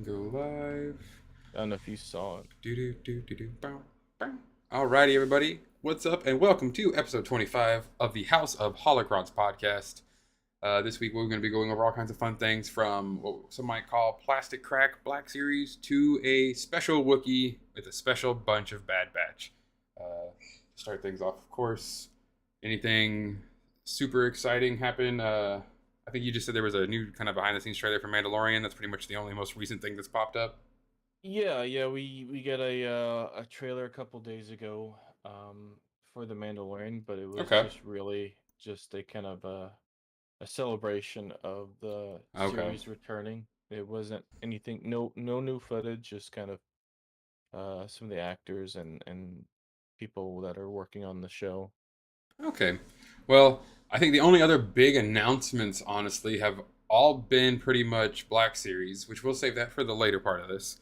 Go live. I don't know if you saw it. Do do do do do. Bow, bow. Alrighty, everybody. What's up, and welcome to episode 25 of the House of Holocrons podcast. This week we're going to be going over all kinds of fun things from what some might call Plastic Crack Black Series to a special Wookiee with a special bunch of Bad Batch. To start things off, of course, anything super exciting happen? I think you just said there was a new kind of behind the scenes trailer for Mandalorian. That's pretty much the only most recent thing that's popped up. Yeah, we got a trailer a couple days ago for the Mandalorian, but it was Okay. just really just a kind of a celebration of the Okay. series returning. It wasn't anything, no new footage, just kind of some of the actors and people that are working on the show. Okay. Well, I think the only other big announcements, honestly, have all been pretty much Black Series, which we'll save that for the later part of this.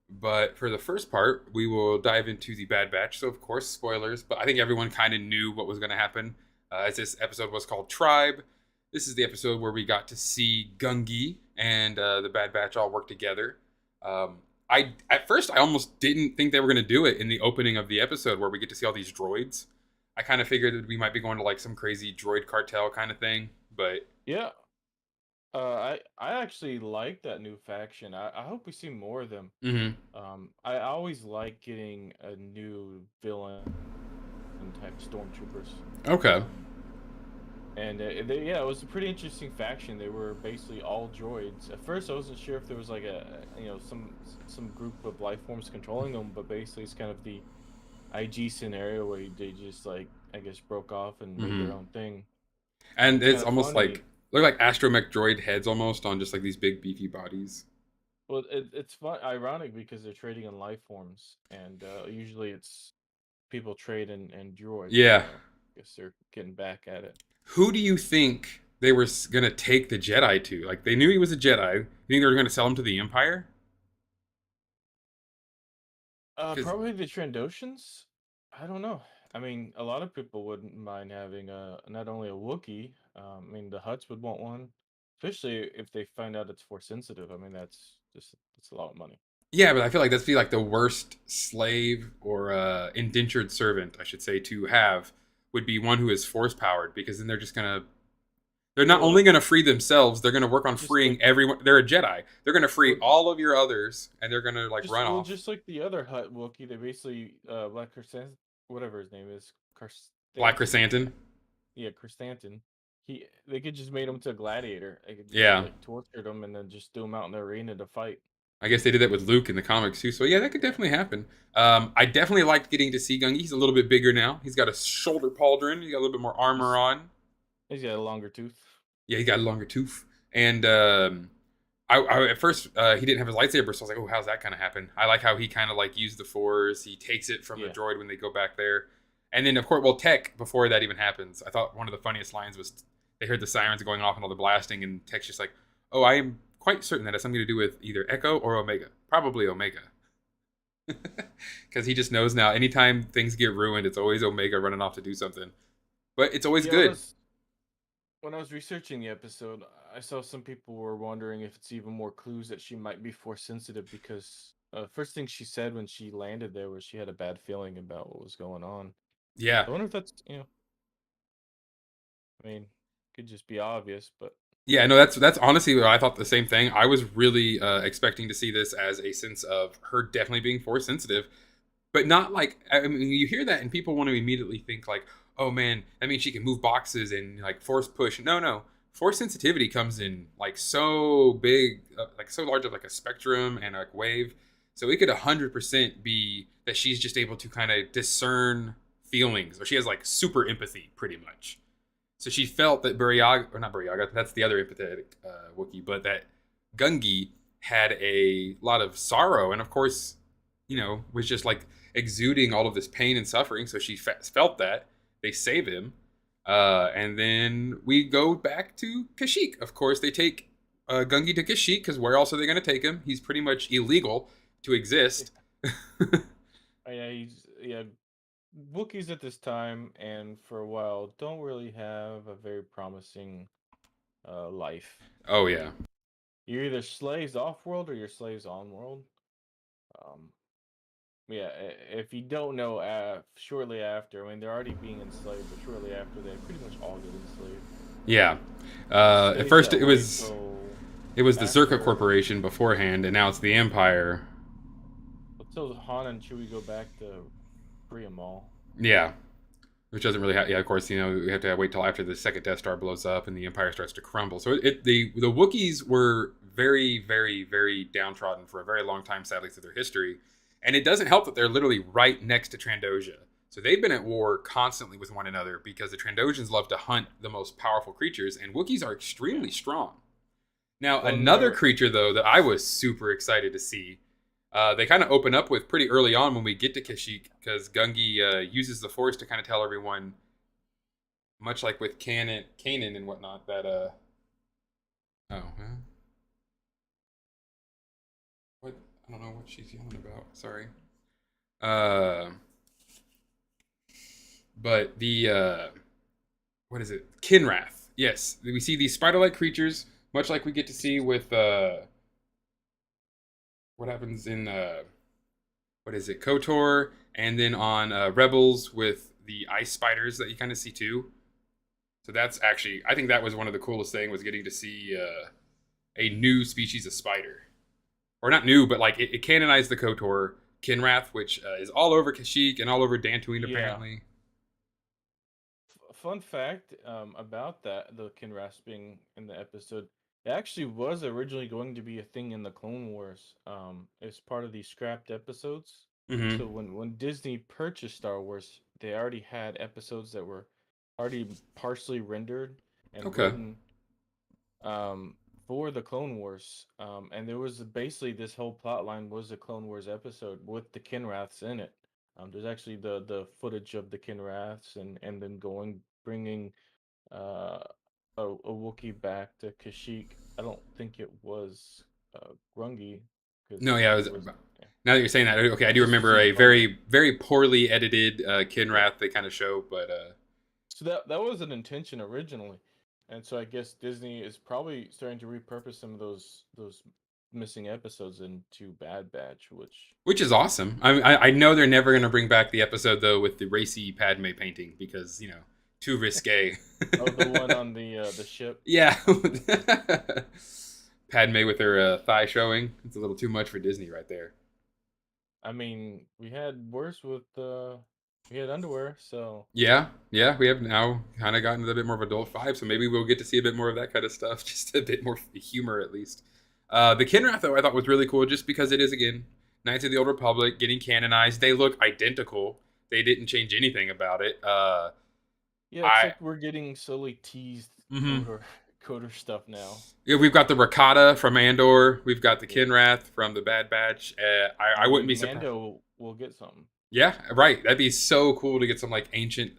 But for the first part, we will dive into the Bad Batch. So, of course, spoilers, but I think everyone kind of knew what was going to happen. As this episode was called Tribe, this is the episode where we got to see Gungi and the Bad Batch all work together. I at first I almost didn't think they were going to do it in the opening of the episode where we get to see all these droids. I kind of figured that we might be going to like some crazy droid cartel kind of thing, but Yeah, I actually like that new faction. I hope we see more of them. mhm. I always like getting a new villain type stormtroopers. Okay. And yeah, it was a pretty interesting faction. They were basically all droids. At first, I wasn't sure if there was like some group of life forms controlling them, but basically it's kind of the IG scenario where they just like I guess broke off and made their Mhm. own thing. And It's it's kind of almost funny. like look like astromech droid heads almost on just like these big beefy bodies. Well, it's fun, ironic because they're trading in life forms, and usually it's people trade in droids. Yeah. So I guess they're getting back at it. Who do you think they were gonna take the Jedi to? Like they knew he was a Jedi. You think they were gonna sell him to the Empire? Because Probably the Trandoshans. I don't know. I mean, a lot of people wouldn't mind having a not only a Wookiee. I mean, the Hutts would want one, especially if they find out it's force sensitive. I mean, that's a lot of money. yeah, but I feel like that's be like the worst slave or indentured servant, I should say, to have would be one who is force powered because then they're just gonna they're not only Well, gonna free themselves, they're gonna work on just freeing like everyone. They're a Jedi. They're gonna free well, all of your others, and they're gonna like run off. just like the other Hutt Wookiee, they basically Black Chrysanthemum, whatever his name is, Black Carstantin. Chrysanthemum. Yeah, Chrysanthemum. They could just made him to a gladiator. They could just Yeah, like tortured him and then just threw him out in the arena to fight. I guess they did that with Luke in the comics too. So yeah, that could definitely happen. I definitely liked getting to see Gungi. He's a little bit bigger now. He's got a shoulder pauldron. He's got a little bit more armor He's on. he's got a longer tooth. Yeah, he got a longer tooth. And I at first he didn't have his lightsaber, so I was like, oh, how's that kind of happen? I like how he kind of like used the Force. He takes it from the Yeah. droid when they go back there. And then of course, well, Tech before that even happens, I thought one of the funniest lines was they heard the sirens going off and all the blasting, and Tech's just like, oh, I am quite certain that has something to do with either Echo or Omega, probably Omega, because he just knows now. Anytime things get ruined, it's always Omega running off to do something, but it's always Yeah, good. when I was researching the episode, I saw some people were wondering if it's even more clues that she might be force sensitive because first thing she said when she landed there was she had a bad feeling about what was going on. Yeah, I wonder if that's I mean, could just be obvious, but yeah, no, that's honestly what I thought the same thing. I was really expecting to see this as a sense of her definitely being force sensitive, but not like I mean you hear that and people want to immediately think like, oh man, that means she can move boxes and like force push. No, no, force sensitivity comes in like so big, like so large of like a spectrum and like wave. So it could 100% be that she's just able to kind of discern feelings, or she has like super empathy, pretty much. So she felt that Buryaga, or not Buryaga, that's the other empathetic Wookiee, but that Gungi had a lot of sorrow, and of course, was just like exuding all of this pain and suffering. So she felt that. They save him, and then we go back to Kashyyyk. Of course, they take Gungi to Kashyyyk because where else are they going to take him? He's pretty much illegal to exist. yeah, Wookiees at this time and for a while don't really have a very promising life. Oh yeah, you're either slaves off world or you're slaves on world. Um, yeah, if you don't know, shortly after, I mean, they're already being enslaved, but shortly after, they pretty much all get enslaved. Yeah. It At stays first, that way till it was the Zerka after Corporation beforehand, and now it's the Empire. until Han and Chewie go back to free 'em all. Yeah, which doesn't really have. Yeah, of course, we have to wait till after the second Death Star blows up and the Empire starts to crumble. So the Wookiees were very, very, very downtrodden for a very long time, sadly, through their history, and it doesn't help that they're literally right next to Trandoshia. So they've been at war constantly with one another because the Trandoshians love to hunt the most powerful creatures, and Wookiees are Yeah. extremely strong. Now, Well, and another they're creature though that I was super excited to see, they kind of open up with pretty early on when we get to Kashyyyk because Gungi uses the Force to kind of tell everyone, much like with Kanan and whatnot, that huh? What, I don't know what she's yelling about. Sorry. Uh, but the what is it? Kinrath. Yes, we see these spider-like creatures, much like we get to see with what happens in what is it, Kotor, and then on Rebels with the ice spiders that you kind of see too. So that's actually, I think that was one of the coolest thing was getting to see a new species of spider, or not new, but like it canonized the Kotor Kinrath, which is all over Kashyyyk and all over Dantooine yeah. apparently. Fun fact about that, the Kinras being in the episode, it actually was originally going to be a thing in the Clone Wars. As part of these scrapped episodes. Mm-hmm. So when Disney purchased Star Wars, they already had episodes that were already partially rendered and Okay. written um, for the Clone Wars. And there was basically this whole plot line was a Clone Wars episode with the Kinraths in it. There's actually the footage of the Kinraths and then bringing uh, a Wookiee back to Kashyyyk. I don't think it was Grungy No, because yeah. there was yeah, Now that you're saying that, okay, I do just remember using a clones. very, very poorly edited Yeah. Kinrath they kind of show, but So that was an intention originally, and so I guess Disney is probably starting to repurpose some of those missing episodes into Bad Batch, which which is awesome. I know they're never going to bring back the episode though with the racy Padme painting because too risque. oh, the one on the ship. Yeah, Padme with her thigh showing. It's a little too much for Disney right there. I mean, we had worse with we had underwear, so Yeah, yeah, we have now kind of gotten a bit more of a adult vibe, so maybe we'll get to see a bit more of that kind of stuff, just a bit more humor at least. The Kinrath though I thought was really cool, just because it is again Knights of the Old Republic getting canonized. They look identical. They didn't change anything about it. yeah, it's I like we're getting slowly teased mhm. Kotor Kotor stuff now. Yeah, we've got the Rakata from Andor. We've got the Yeah, Kinrath from the Bad Batch. I wouldn't maybe be surprised. Mando will get something. Yeah, right. That'd be so cool to get some like ancient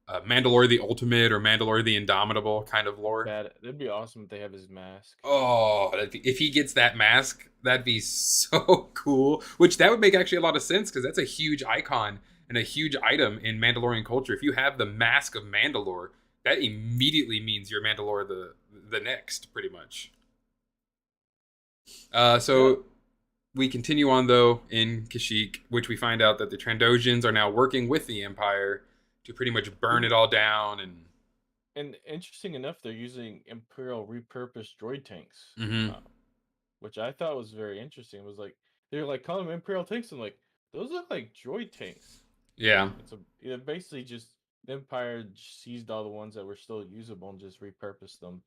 Mandalore the Ultimate or Mandalore the Indomitable kind of lore. Bad. It'd be awesome if they have his mask. Oh, if he gets that mask, that'd be so cool. Which that would make actually a lot of sense because that's a huge icon and a huge item in Mandalorian culture. If you have the mask of Mandalore, that immediately means you're Mandalore the next, pretty much. Yeah, So we continue on though in Kashyyyk, which we find out that the Trandoshians are now working with the Empire to pretty much burn and it all down. and interesting enough, they're using Imperial repurposed droid tanks, Hmm. uh, which I thought was very interesting. It was like they're like calling them Imperial tanks. I'm like, those look like droid tanks. Yeah, Basically just the Empire seized all the ones that were still usable and just repurposed them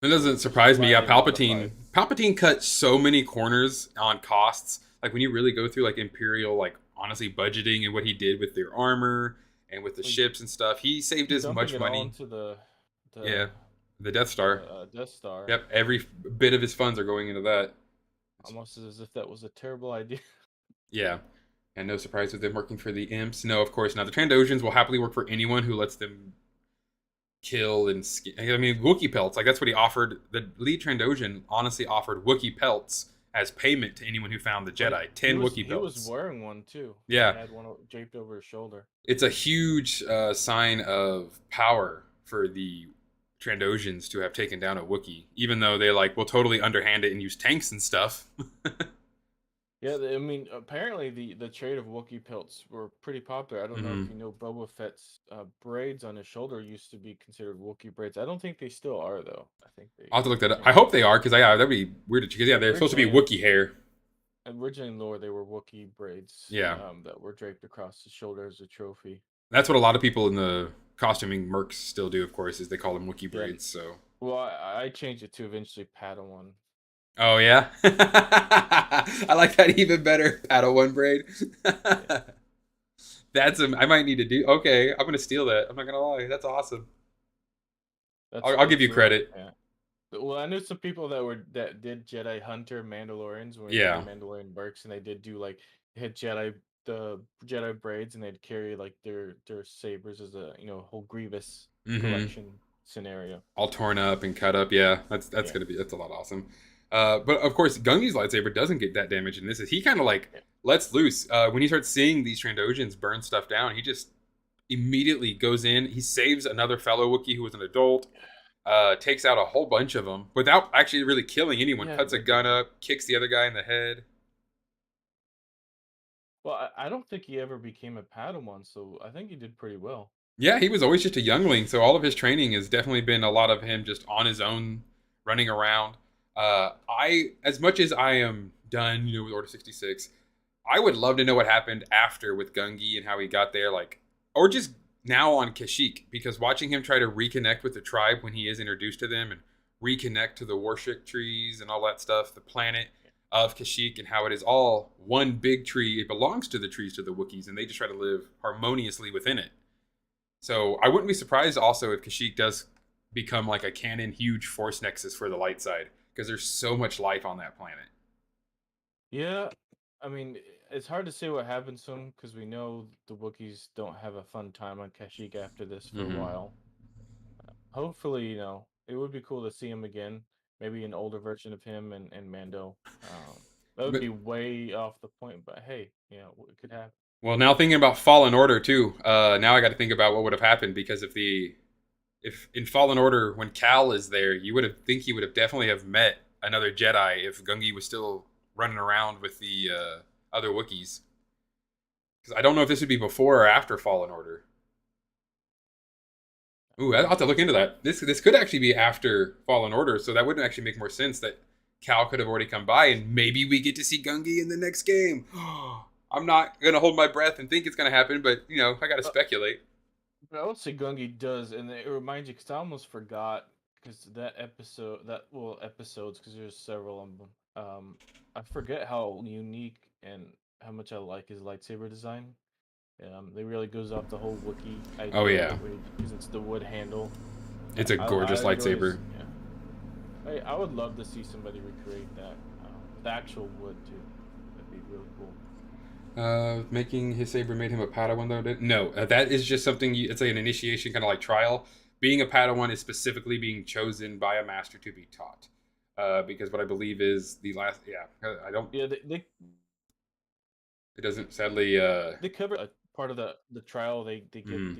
it to doesn't surprise me. Yeah, slightly modified. Palpatine cut so many corners on costs. Like when you really go through like Imperial, like honestly budgeting and what he did with their armor and with the He's, ships and stuff, he saved he's as dumping much it all money. into Yeah, the the Death Star. Death Star, Yep, every bit of his funds are going into that. almost as if that was a terrible idea. Yeah. And no surprise with them working for the imps. No, of course not. The Trandoshians will happily work for anyone who lets them kill and I mean, Wookiee pelts. Like that's what he offered. The lead Trandoshan honestly offered Wookiee pelts as payment to anyone who found the Like Jedi. 10 Wookiee he was pelts. wearing one too. He Yeah, had one draped over his shoulder. it's a huge sign of power for the Trandosians to have taken down a Wookiee, even though they like will totally underhand it and use tanks and stuff. Yeah, I mean, apparently the trade of Wookiee pelts were pretty popular. I don't know if Hmm. you know Boba Fett's braids on his shoulder used to be considered Wookiee braids. I don't think they still are though. I think I'll have to look they that up. I changed hope it. they are because yeah, that'd be weird because yeah, they're supposed to be Originally, Wookiee hair. originally in lore, they were Wookiee braids Yeah, that were draped across the shoulder as a trophy. that's what a lot of people in the costuming mercs still do. Of course, is they call them Wookiee Yeah. braids. So Well, I changed it to eventually Padawan. oh yeah, I like that even better. Paddle one braid. Yeah, I might need to do. Okay, I'm gonna steal that. I'm not gonna lie. That's awesome. I'll give that's you credit. yeah. Well, I knew some people that did Jedi Hunter Mandalorians when we did the Yeah. Mandalorian Burks, and they did do like they had the Jedi braids, and they'd carry like their sabers as a whole Grievous Mm-hmm. collection scenario. All torn up and cut up. Yeah, that's Yeah, gonna be that's a lot awesome. But of course, Gungi's lightsaber doesn't get that damage in this. He kind of like yeah, lets loose when he starts seeing these Trandosians burn stuff down. He just immediately goes in. He saves another fellow Wookiee who was an adult. Takes out a whole bunch of them without actually really killing anyone. yeah. Cuts a gun up, kicks the other guy in the head. Well, I don't think he ever became a Padawan, so I think he did pretty well. Yeah, he was always just a youngling, so all of his training has definitely been a lot of him just on his own, running around. As much as I am done, with Order 66, I would love to know what happened after with Gungi and how he got there, like, or just now on Kashyyyk, because watching him try to reconnect with the tribe when he is introduced to them and reconnect to the Warshik trees and all that stuff, the planet of Kashyyyk and how it is all one big tree. It belongs to the trees to the Wookiees, and they just try to live harmoniously within it. So I wouldn't be surprised also if Kashyyyk does become like a canon huge force nexus for the light side because there's so much life on that planet. Yeah, I mean, it's hard to say what happens to him because we know the Wookiees don't have a fun time on Kashyyyk after this for a Mm-hmm. while. Hopefully, it would be cool to see him again. Maybe an older version of him and Mando. That would But be way off the point, but hey, it could happen. well, now thinking about Fallen Order too. Now I got to think about what would have happened because if in Fallen Order when Cal is there, you would have think he would have definitely have met another Jedi if Gungi was still running around with the other Wookiees. Because I don't know if this would be before or after Fallen Order. Ooh, I'll have to look into that. This could actually be after Fallen Order, so that wouldn't actually make more sense that Cal could have already come by, and maybe we get to see Gungi in the next game. I'm not gonna hold my breath and think it's gonna happen, but I gotta Uh, speculate. but I would say Gungi does, and it reminds you because I almost forgot because episodes because there's several of them. I forget how unique and how much I like his lightsaber design. It really goes off the whole Wookiee Oh idea yeah, because it's the wood handle. it's a I gorgeous enjoy lightsaber. his. Yeah, I would love to see somebody recreate that. The actual wood too. That'd be really cool. Making his saber made him a Padawan though. No, that is just something. It's like an initiation, kind of like trial. Being a Padawan is specifically being chosen by a master to be taught. Because what I believe is the last. Yeah, I don't. Yeah, It doesn't sadly. they cover a part of the trial. They get Mhm.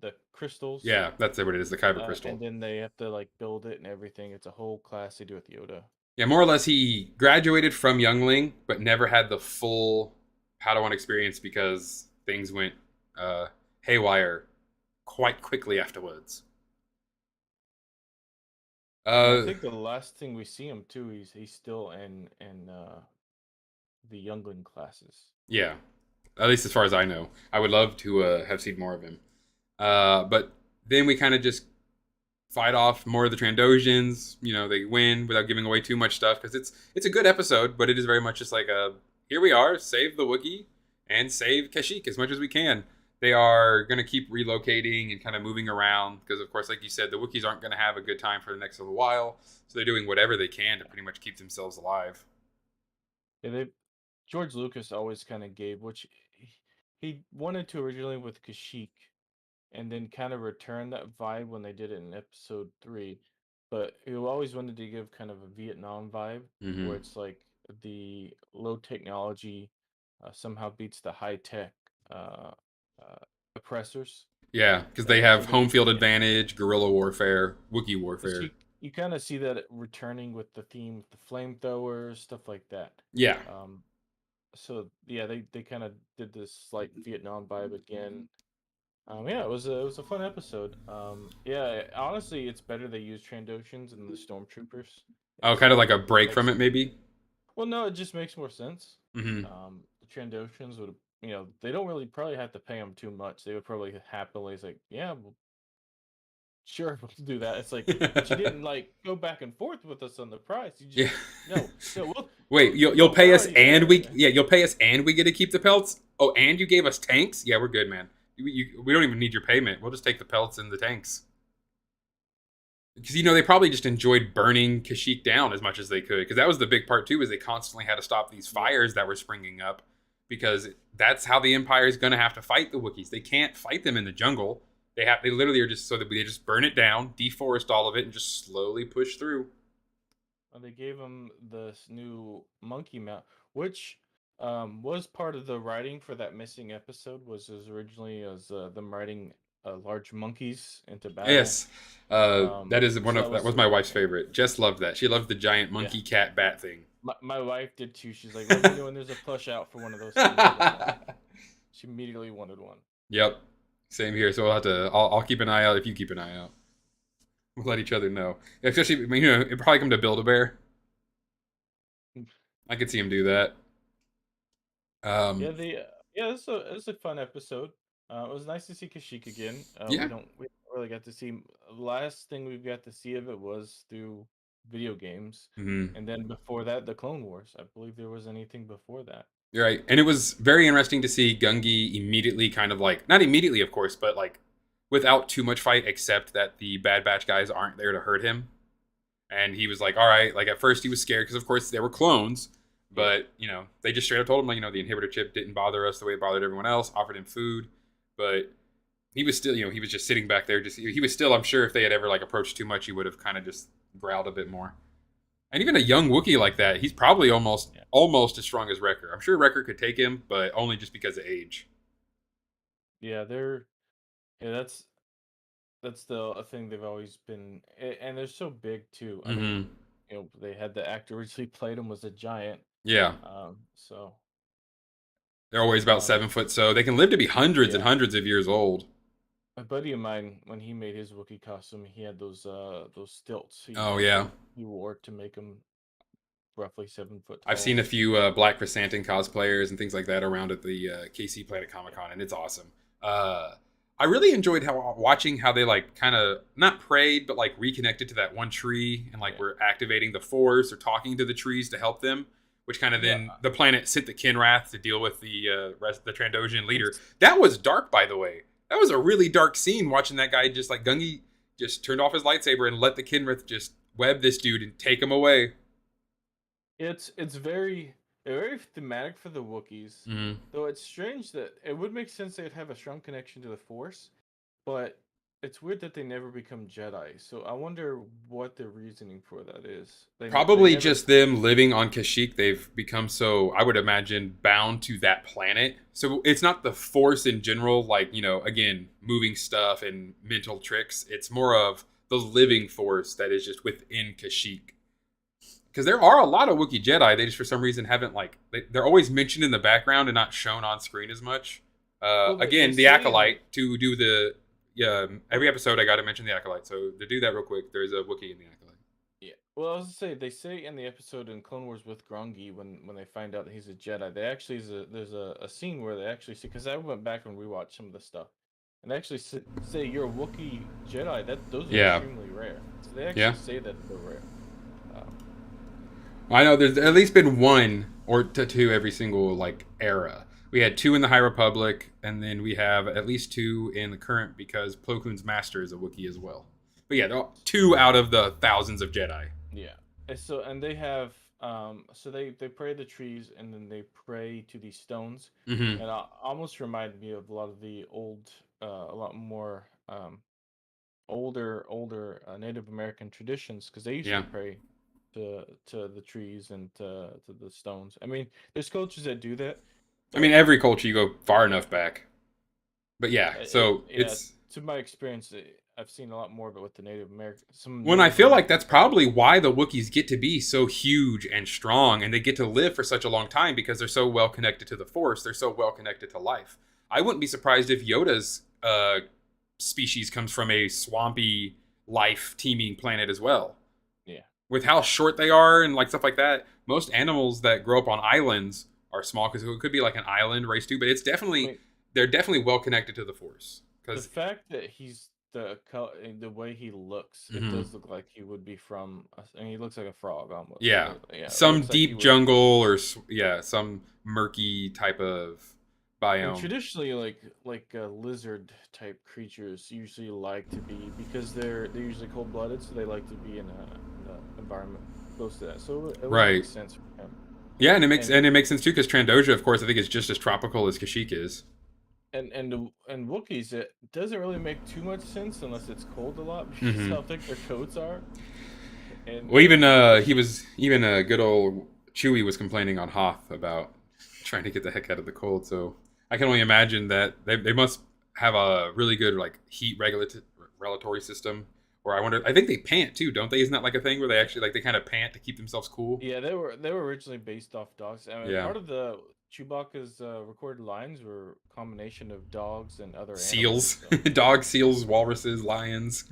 the crystals, Yeah, that's what it is. The Kyber and crystal. then they have to like build it and everything. It's a whole class they do with Yoda. Yeah, more or less, he graduated from Youngling, but never had the full Padawan experience because things went uh, haywire quite quickly afterwards. And I Uh, think the last thing we see him too, he's still in the youngling classes. yeah, at least as far as I know. I would love to have seen more of him. But then we kind of just fight off more of the Trandosians. They win without giving away too much stuff because it's a good episode, but it is very much just like here we are, save the Wookiee and save Kashyyyk as much as we can. They are going to keep relocating and kind of moving around because, of course, like you said, the Wookiees aren't going to have a good time for the next little while. So they're doing whatever they can to pretty much keep themselves alive. Yeah, they George Lucas always kind of gave, which he wanted to originally with Kashyyyk, and then kind of returned that vibe when they did it in episode three. But he always wanted to give kind of a Vietnam vibe, where Mm-hmm. it's like the low technology somehow beats the high tech uh, uh, oppressors. Yeah, because they and so have they home field yeah. advantage, guerrilla warfare, Wookiee But warfare. you kind of see that returning with the theme, of the flamethrowers, stuff like that. Yeah. Um, so yeah, they kind of did this slight Vietnam vibe again. Yeah, it was a fun episode. Yeah, honestly, it's better they use Trandoshans than the Stormtroopers. Oh, kind of like a It break from makes it, maybe. well, no, it just makes more sense. Hmm. The Trandoshans would, they don't really probably have to pay them too much. They would probably happily say, yeah, well, sure, we'll do that. It's like, but you didn't like go back and forth with us on the price. You Yeah. just no, no. Wait, you'll No, we're pay us already and there. we yeah you'll pay us and we get to keep the pelts. Oh, and you gave us tanks. Yeah, we're good, man. We don't even need your payment. We'll just take the pelts and the tanks because they probably just enjoyed burning Kashyyyk down as much as they could because that was the big part too is they constantly had to stop these Yeah, fires that were springing up because that's how the Empire is going to have to fight the Wookiees. They can't fight them in the jungle. They literally are just so that they just burn it down, deforest all of it, and just slowly push through. they gave him this new monkey mount, which was part of the writing for that missing episode. Was originally as them riding large monkeys into battle. Yes, that is one So of that was my wife's favorite. Jess loved that. She loved the giant yeah. monkey cat bat thing. My wife did too. She's like, "Let me know when there's a plush out for one of those things." She immediately wanted one. Yep, same here. So we'll have to. I'll keep an eye out if you keep an eye out. We'll let each other know. Especially, I mean, it'd probably come to Build a Bear. I could see him do that. Yeah, Um, yeah, it's a fun episode. It was nice to see Kashyyyk again. yeah. We don't really got to see last thing we got to see of it was through video games, Mhm. and then before that, the Clone Wars. I believe there was anything before that. You're right. And it was very interesting to see Gungi immediately kind of like, not immediately, of course, but like without too much fight, except that the Bad Batch guys aren't there to hurt him. And he was like, all right. Like at first he was scared because, of course, they were clones. Yeah, But, they just straight up told him, like, the inhibitor chip didn't bother us the way it bothered everyone else, offered him food. But he was still, he was just sitting back there. Just He was still, I'm sure, if they had ever like approached too much, he would have kind of just growled a bit more. And even a young Wookiee like that, he's probably almost yeah, almost as strong as Wrecker. I'm sure Wrecker could take him, but only just because of age. yeah. Yeah, that's the a thing they've always been, and they're so big too. I mean, Hmm. they had the actor originally played him was a giant. Yeah, So they're always about um, 7 foot, so they can live to be hundreds and yeah. hundreds of years old. A buddy of mine, when he made his Wookiee costume, he had those stilts Oh yeah, he wore to make him roughly 7 foot I've seen tall. a few Black Chrysanthemum cosplayers and things like that around at the KC Planet Comic Yeah, Con, and it's awesome. I really enjoyed watching how they like kind of not prayed, but like reconnected to that one tree and like yeah, were activating the Force or talking to the trees to help them, which kind of yeah. then the planet sent the Kinrath to deal with the Trandoshan leader. It's That was dark, by the way. That was a really dark scene watching that guy just like Gungi just turned off his lightsaber and let the Kinrath just web this dude and take him away. it's very thematic for the Wookiees, Mm-hmm. though it's strange that it would make sense they'd have a strong connection to the Force, but it's weird that they never become Jedi. So I wonder what the reasoning for that is. They Probably never. just them living on Kashyyyk. They've become so, I would imagine, bound to that planet. So it's not the Force in general, like, again, moving stuff and mental tricks. It's more of the living Force that is just within Kashyyyk. Because there are a lot of Wookiee Jedi. They just, for some reason, haven't, like, they're always mentioned in the background and not shown on screen as much. Well, they Again, the say in Acolyte, to do the, yeah, every episode I got to mention the Acolyte. So to do that real quick, there's a Wookiee in the Acolyte. Yeah. Well, I was gonna say they say in the episode in Clone Wars with Grongi when they find out that he's a Jedi, they actually there's a scene where they actually see, because I went back and rewatched some of the stuff, and they actually say you're a Wookiee Jedi. That those are Yeah. extremely rare. So they Yeah. actually say that they're rare. Um, I know there's at least been one or two every single like era. We had two in the High Republic, and then we have at least two in the current because Plo Koon's master is a Wookiee as well. But yeah, two out of the thousands of Jedi. yeah. And they have so they pray the trees and then they pray to these stones, Hmm. and almost remind me of a lot of the old a lot more older Native American traditions, because they used to Yeah, pray to the trees and to the stones. I mean, there's cultures that do that, I mean but every culture you go far yeah, enough back. But yeah, so yeah, it's to my experience, I've seen a lot more of it with the Native American, some When I Native feel like American that's tribes. probably why the Wookiees get to be so huge and strong, and they get to live for such a long time because they're so well connected to the Force. They're so well connected to life. I wouldn't be surprised if Yoda's species comes from a swampy life teeming planet as well. Yeah, With how short they are and like stuff like that, most animals that grow up on islands are small because it could be like an island race too. But it's I definitely mean, they're definitely well connected to the Force the because. fact that he's the color, the way he looks, it Mhm. does look like he would be from. I mean, he looks like a frog almost. Yeah, Yeah, it some looks like he deep would. jungle or yeah, some murky type of And biome. traditionally, lizard type creatures usually like to be because they're usually cold blooded, so they like to be in a environment close to that. So it would make Right. sense for him. Yeah, and it makes And and it makes sense too because Trandoja, of course, I think is just as tropical as Kashyyyk is. and Wookiees, it doesn't really make too much sense unless it's cold a lot because Hmm. how thick their coats are. And Well, even he Kish, was even good old Chewie was complaining on Hoth about trying to get the heck out of the cold. So I can only imagine that they must have a really good like heat regulatory system. Or I wonder, I think they pant too, don't they? Isn't that like a thing where they yeah, actually like they kind of pant to keep themselves cool? yeah, they were originally based off dogs. I mean, Yeah. part of the Chewbacca's recorded lines were a combination of dogs and other animals. Seals, So dogs, seals, walruses, lions.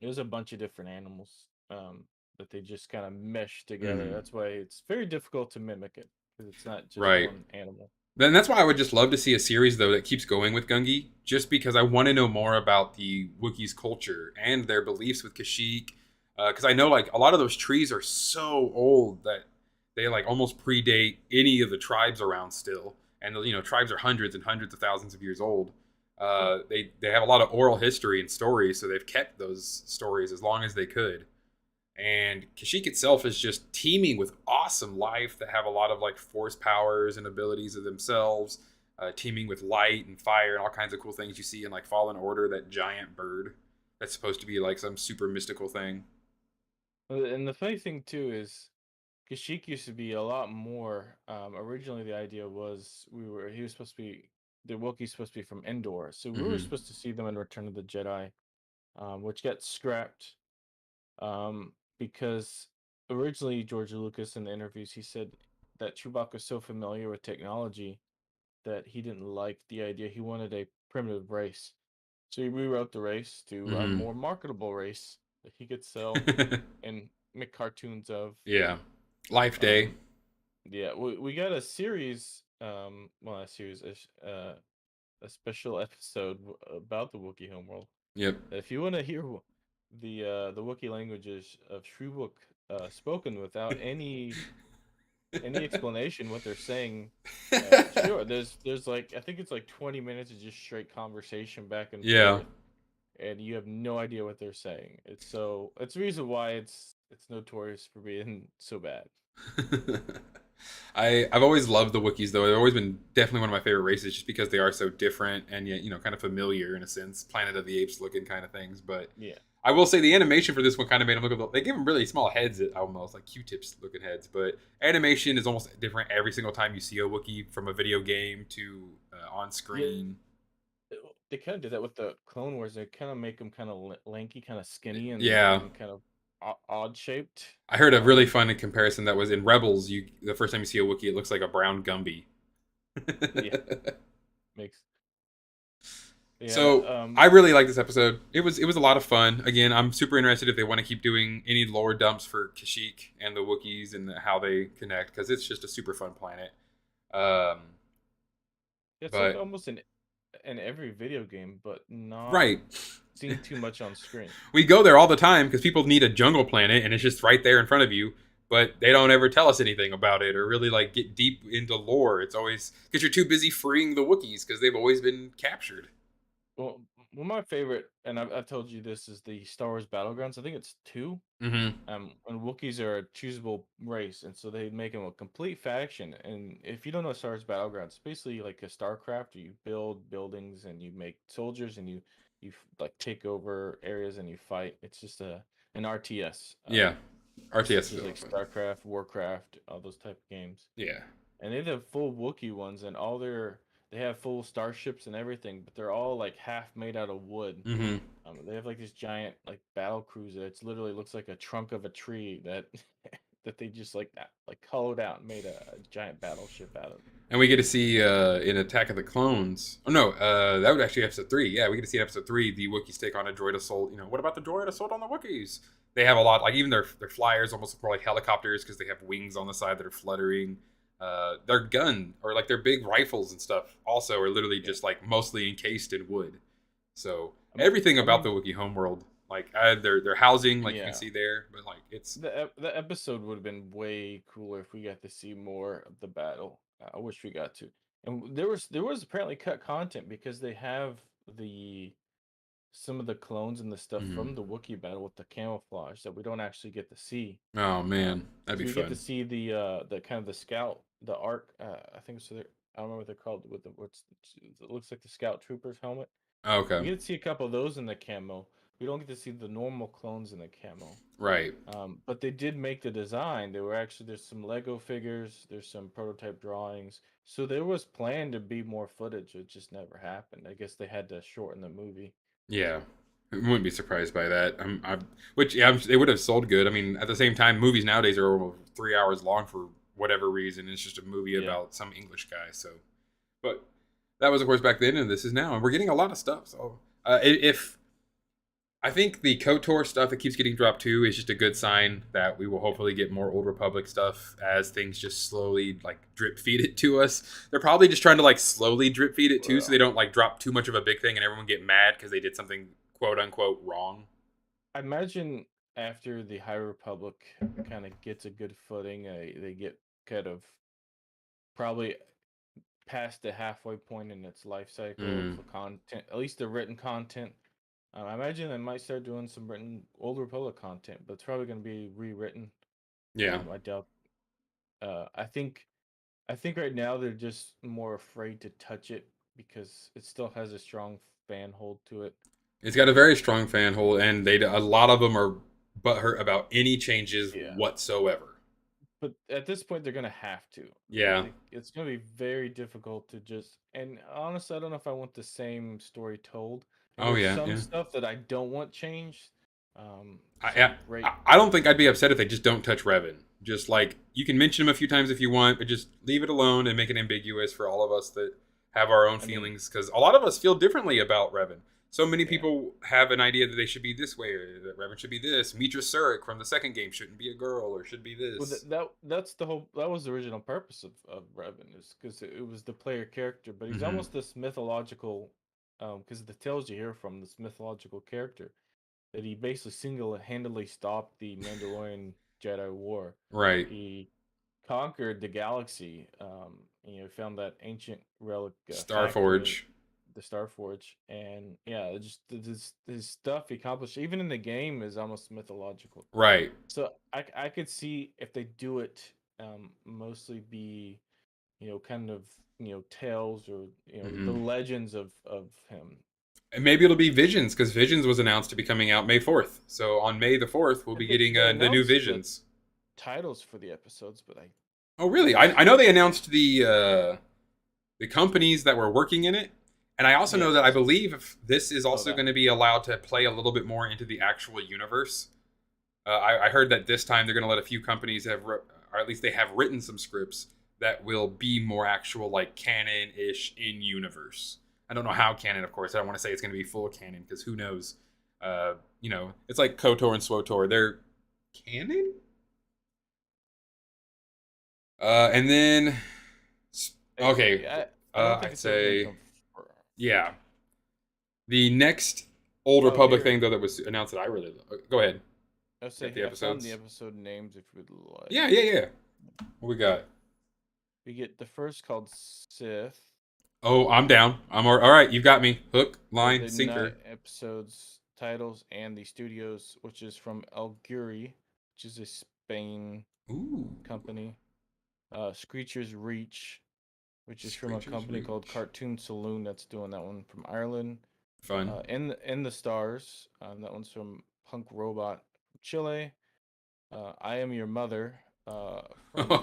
there's a bunch of different animals that they just kind of mesh together. Mm, That's why it's very difficult to mimic it because it's not just right. one animal. Then that's why I would just love to see a series though that keeps going with Gungi, just because I want to know more about the Wookiees' culture and their beliefs with Kashyyyk. Because I know like a lot of those trees are so old that they like almost predate any of the tribes around still, and tribes are hundreds and hundreds of thousands of years old. Yeah. They have a lot of oral history and stories, so they've kept those stories as long as they could. And Kashyyyk itself is just teeming with awesome life that have a lot of like force powers and abilities of themselves, teeming with light and fire and all kinds of cool things you see in like Fallen Order, that giant bird that's supposed to be like some super mystical thing. And the funny thing too is Kashyyyk used to be a lot more. Originally, the idea was he was supposed to be the Wookiees supposed to be from Endor, so we were Hmm. supposed to see them in Return of the Jedi, which got scrapped because originally George Lucas in the interviews he said that Chewbacca was so familiar with technology that he didn't like the idea. He wanted a primitive race, so he rewrote the race to a Hmm. more marketable race that he could sell and make cartoons of. Yeah, Life Day. Um, Yeah, we got a series, well, a series, a special episode about the Wookiee homeworld. Yep. If you want to hear the Wookiee languages of Shrubuk spoken without any explanation what they're saying, sure. There's like I think it's like 20 minutes of just straight conversation back and Yeah. forth, and you have no idea what they're saying. It's the reason why it's notorious for being so bad. I've always loved the Wookiees though. They've always been definitely one of my favorite races, just because they are so different and yet kind of familiar in a sense, Planet of the Apes looking kind of things. But Yeah. I will say the animation for this one kind of made them look. They give them really small heads, almost like Q-tips looking heads. But animation is almost different every single time you see a Wookiee, from a video game to on Yeah, screen. they kind of did that with the Clone Wars. They kind of make them kind of lanky, kind of skinny, Yeah, and kind of odd shaped. I heard a really Um, fun comparison that was in Rebels. You the first time you see a Wookiee, it looks like a brown Gumby. yeah, makes yeah. So I really like this episode. It was a lot of fun. Again, I'm super interested if they want to keep doing any lore dumps for Kashyyyk and the Wookiees and how they connect, because it's just a super fun planet. Um, It's like but almost in every video game, but not right, seen too much on screen. we go there all the time because people need a jungle planet and it's just right there in front of you. But they don't ever tell us anything about it or really like get deep into lore. It's always because you're too busy freeing the Wookiees because they've always been captured. Well, my favorite, and I've told you this, is the Star Wars Battlegrounds. I think it's two. Mm-hmm. And Wookiees are a choosable race, and so they make them a complete faction. And if you don't know Star Wars Battlegrounds, it's basically like a StarCraft. You build buildings and you make soldiers, and like take over areas and you fight. It's just an RTS, Yeah, RTS such is as a lot like of fun. StarCraft, Warcraft, all those type of games. Yeah. And they have full Wookiee ones, and all their They have full starships and everything, but they're all like half made out of wood. Hmm. They have like this giant like battle cruiser. It's literally looks like a trunk of a tree that that they just like hollowed out and made a giant battleship out of. And we get to see in Attack of the Clones. Oh no, that would actually be episode 3. Yeah, we get to see in episode 3 the Wookiees take on a droid assault. You know, what about the droid assault on the Wookiees? They have a lot, like even their flyers almost look more like helicopters because they have wings on the side that are fluttering. Their gun or like their big rifles and stuff also are literally Yeah. just like mostly encased in wood. So I mean, everything I about mean, the Wookiee homeworld, like their housing, like you can yeah. see there, but like it's The episode would have been way cooler if we got to see more of the battle. I wish we got to. And there was apparently cut content because they have the some of the clones and the stuff mhm. from the Wookiee battle with the camouflage that we don't actually get to see. Oh man, that'd be So we get to fun. see the kind of the scout, the arc. I think so. I don't remember what they're called. With the what's it looks like the scout trooper's helmet. We Okay, get to see a couple of those in the camo. We don't get to see the normal clones in the camo. right. But they did make the design. There were actually there's some Lego figures, there's some prototype drawings. So there was planned to be more footage. It just never happened. I guess they had to shorten the movie. Yeah, I wouldn't be surprised by that. Which yeah, they would have sold good. I mean, at the same time, movies nowadays are over 3 hours long for whatever reason. It's just a movie Yeah. about some English guy. So, but that was of course back then, and this is now, and we're getting a lot of stuff. So, if I think the KOTOR stuff that keeps getting dropped too is just a good sign that we will hopefully get more Old Republic stuff as things just slowly like drip feed it to us. They're probably just trying to like slowly drip feed it too, so they Well, don't like drop too much of a big thing and everyone get mad because they did something quote unquote wrong. I imagine after the High Republic kind of gets a good footing, they get kind of probably past the halfway point in its life cycle of Mm, the content, at least the written content. I imagine they might start doing some written Old Republic content, but it's probably going to be rewritten. yeah, I doubt. I think. I think right now they're just more afraid to touch it because it still has a strong fan hold to it. it's got a very strong fan hold, and they a lot of them are butthurt about any changes Yeah. whatsoever. But at this point, they're gonna have to. Yeah. It's gonna be very difficult to just. And honestly, I don't know if I want the same story told. And Oh there's yeah, some yeah. stuff that I don't want changed. I, Some great. I don't think I'd be upset if they just don't touch Revan. Just like you can mention him a few times if you want, but just leave it alone and make it ambiguous for all of us that have our own I mean, feelings. Because a lot of us feel differently about Revan. So many yeah. people have an idea that they should be this way, or that Revan should be this. Mitra Surik from the second game shouldn't be a girl, or should be Well, this. that's the whole. That was the original purpose of Revan, is because it was the player character, but he's Hmm. almost this mythological. Because the tales you hear from this mythological character that he basically single-handedly stopped the Mandalorian Jedi War. Right. He conquered the galaxy. Found that ancient relic factory, Starforge. the Starforge, and yeah, just this stuff he accomplished, even in the game, is almost mythological. Right. So I could see if they do it, mostly be kind of tales or the Hmm. legends of him. And maybe it'll be Visions because Visions was announced to be coming out May 4th. So on May the 4th, we'll I be think getting they the new announced the Visions. titles for the episodes, but Oh, I really? I just know they announced the companies that were working in it, and I also know yes, that I yes. believe this is Oh, also that going to be allowed to play a little bit more into the actual universe. I heard that this time they're going to let a few companies have, or at least they have written some scripts that will be more actual, like canon-ish in universe. I don't know how canon, of course. I don't want to say it's going to be full canon because who knows? It's like Kotor and Swotor. They're canon. And then okay, I don't think I'd it's ever been say confirmed. yeah. The next Old Oh, Republic here. thing though that was announced that I really go ahead. I Got say the I found the episodes. episode names if you'd Yeah, like. yeah, yeah. What we got? We get the first called Sith. Oh, I'm down. All right. You've got me. Hook, line, The nine sinker. episodes titles and the studios, which is from El Guri, which is a Spain Ooh, company. Screecher's Reach, which is from a Screecher's company called Reach. Cartoon Saloon, that's doing that one from Ireland. Fun. In the Stars, that one's from Punk Robot Chile. I Am Your Mother, from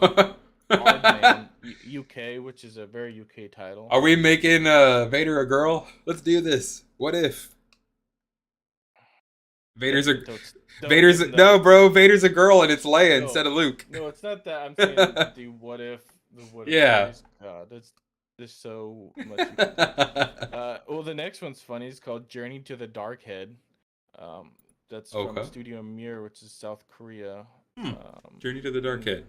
Aardman. UK, which is a very UK title. Are we making Vader a girl? Let's do this. What if Vader's a Don't Vader's give him that. no, bro. Vader's a girl and it's Leia No, instead of Luke. no, it's not that. I'm saying the what if Yeah. series. God, there's so much you can do. Well, the next one's funny. It's called Journey to the Dark Head. Um, that's from Okay. Studio Mir, which is South Korea. Hmm. Um, Journey to the Dark and Head.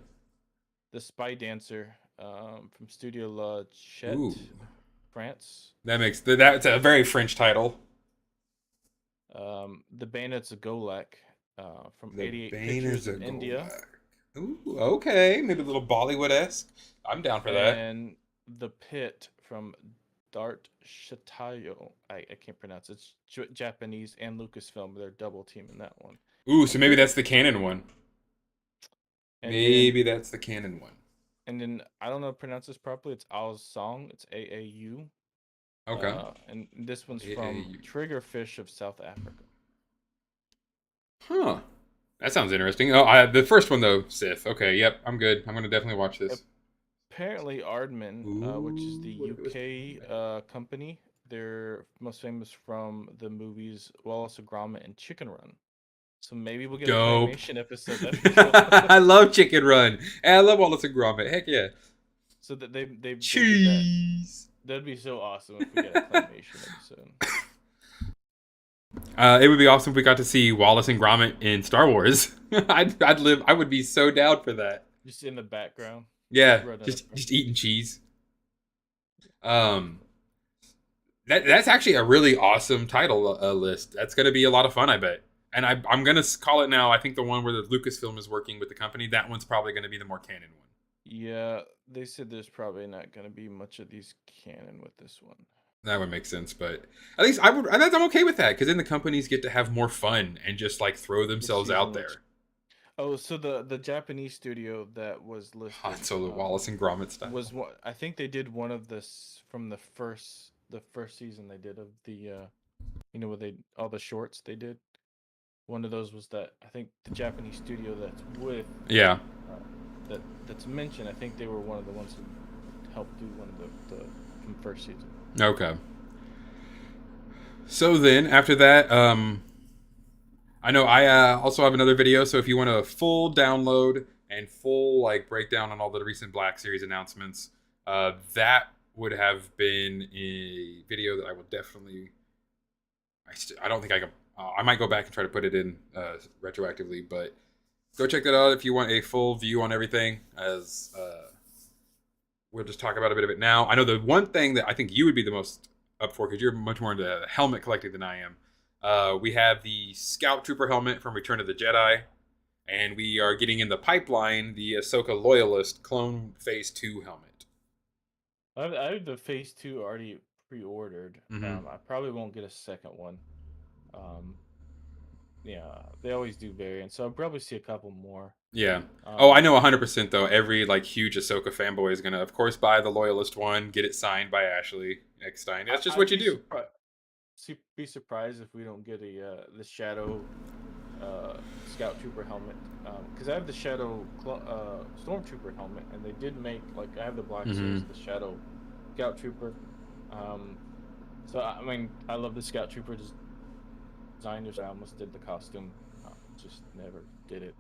the Spy Dancer from Studio La Ooh, Chette, France. that's a very French title. The Bandits of Golak from The 88 Bane is Pictures a of India. Golak. Ooh, okay. Maybe a little Bollywood-esque. I'm down for that. And The Pit from Dart Shatayo. I can't pronounce it. It's Japanese and Lucasfilm. They're double teaming that one. Ooh, so And maybe then that's the canon one. and then Maybe that's the canon one. I don't know how to pronounce this properly. It's Ao's Song. It's AAU. Okay. And this one's from AAU. Triggerfish of South Africa. Huh. That sounds interesting. The first one though, Sith. Okay, yep, I'm good. I'm gonna definitely watch this. Apparently, Aardman, which is the Ooh, what if it was UK company, they're most famous from the movies Wallace and Gromit and Chicken Run. So maybe we'll get a dope? claymation episode. That'd be cool. I love Chicken Run. And I love Wallace and Gromit. Heck yeah. So that they did that. Cheese. That'd be so awesome if we get a claymation episode. It would be awesome if we got to see Wallace and Gromit in Star Wars. I'd live. I would be so down for that. Just in the background. Yeah, Running just eating cheese. Um, that's actually a really awesome title list. That's gonna be a lot of fun, I bet. And I'm gonna call it now. I think the one where the Lucasfilm is working with the company, that one's probably gonna be the more canon one. Yeah, they said there's probably not going to be much of these canon with this one. That would make sense, but at least I'm okay with that because then the companies get to have more fun and just like throw This themselves out season there. looks. Oh, so the Japanese studio that was Han listed Solo, Wallace and Gromit style. was what I think they did one of this from the first season they did of the where they all the shorts they did. One of those was that I think the Japanese studio that's with Yeah. that's mentioned. I think they were one of the ones who helped do one of the from first season. Okay. So then after that, I know I also have another video. So if you want a full download and full like breakdown on all the recent Black Series announcements, that would have been a video that I will definitely. I don't think I can. I might go back and try to put it in retroactively, but go check that out if you want a full view on everything. As we'll just talk about a bit of it now. I know the one thing that I think you would be the most up for because you're much more into helmet collecting than I am. We have the Scout Trooper helmet from Return of the Jedi, and we are getting in the pipeline the Ahsoka Loyalist Clone Phase 2 helmet. I have the Phase 2 already pre-ordered. Mm-hmm. I probably won't get a second one. Yeah, they always do variants, so I'll probably see a couple more. Yeah. Oh, I Um, know 100% though. Every like huge Ahsoka fanboy is gonna, of course, buy the Loyalist one, get it signed by Ashley Eckstein. That's just what you do. Be surprised if we don't get the Shadow Scout Trooper helmet, because I have the Shadow Stormtrooper helmet, and they did make I have the Black Series, Mm-hmm. the Shadow Scout Trooper. So I mean, I love the Scout Trooper designers. I almost did the costume, just never did it.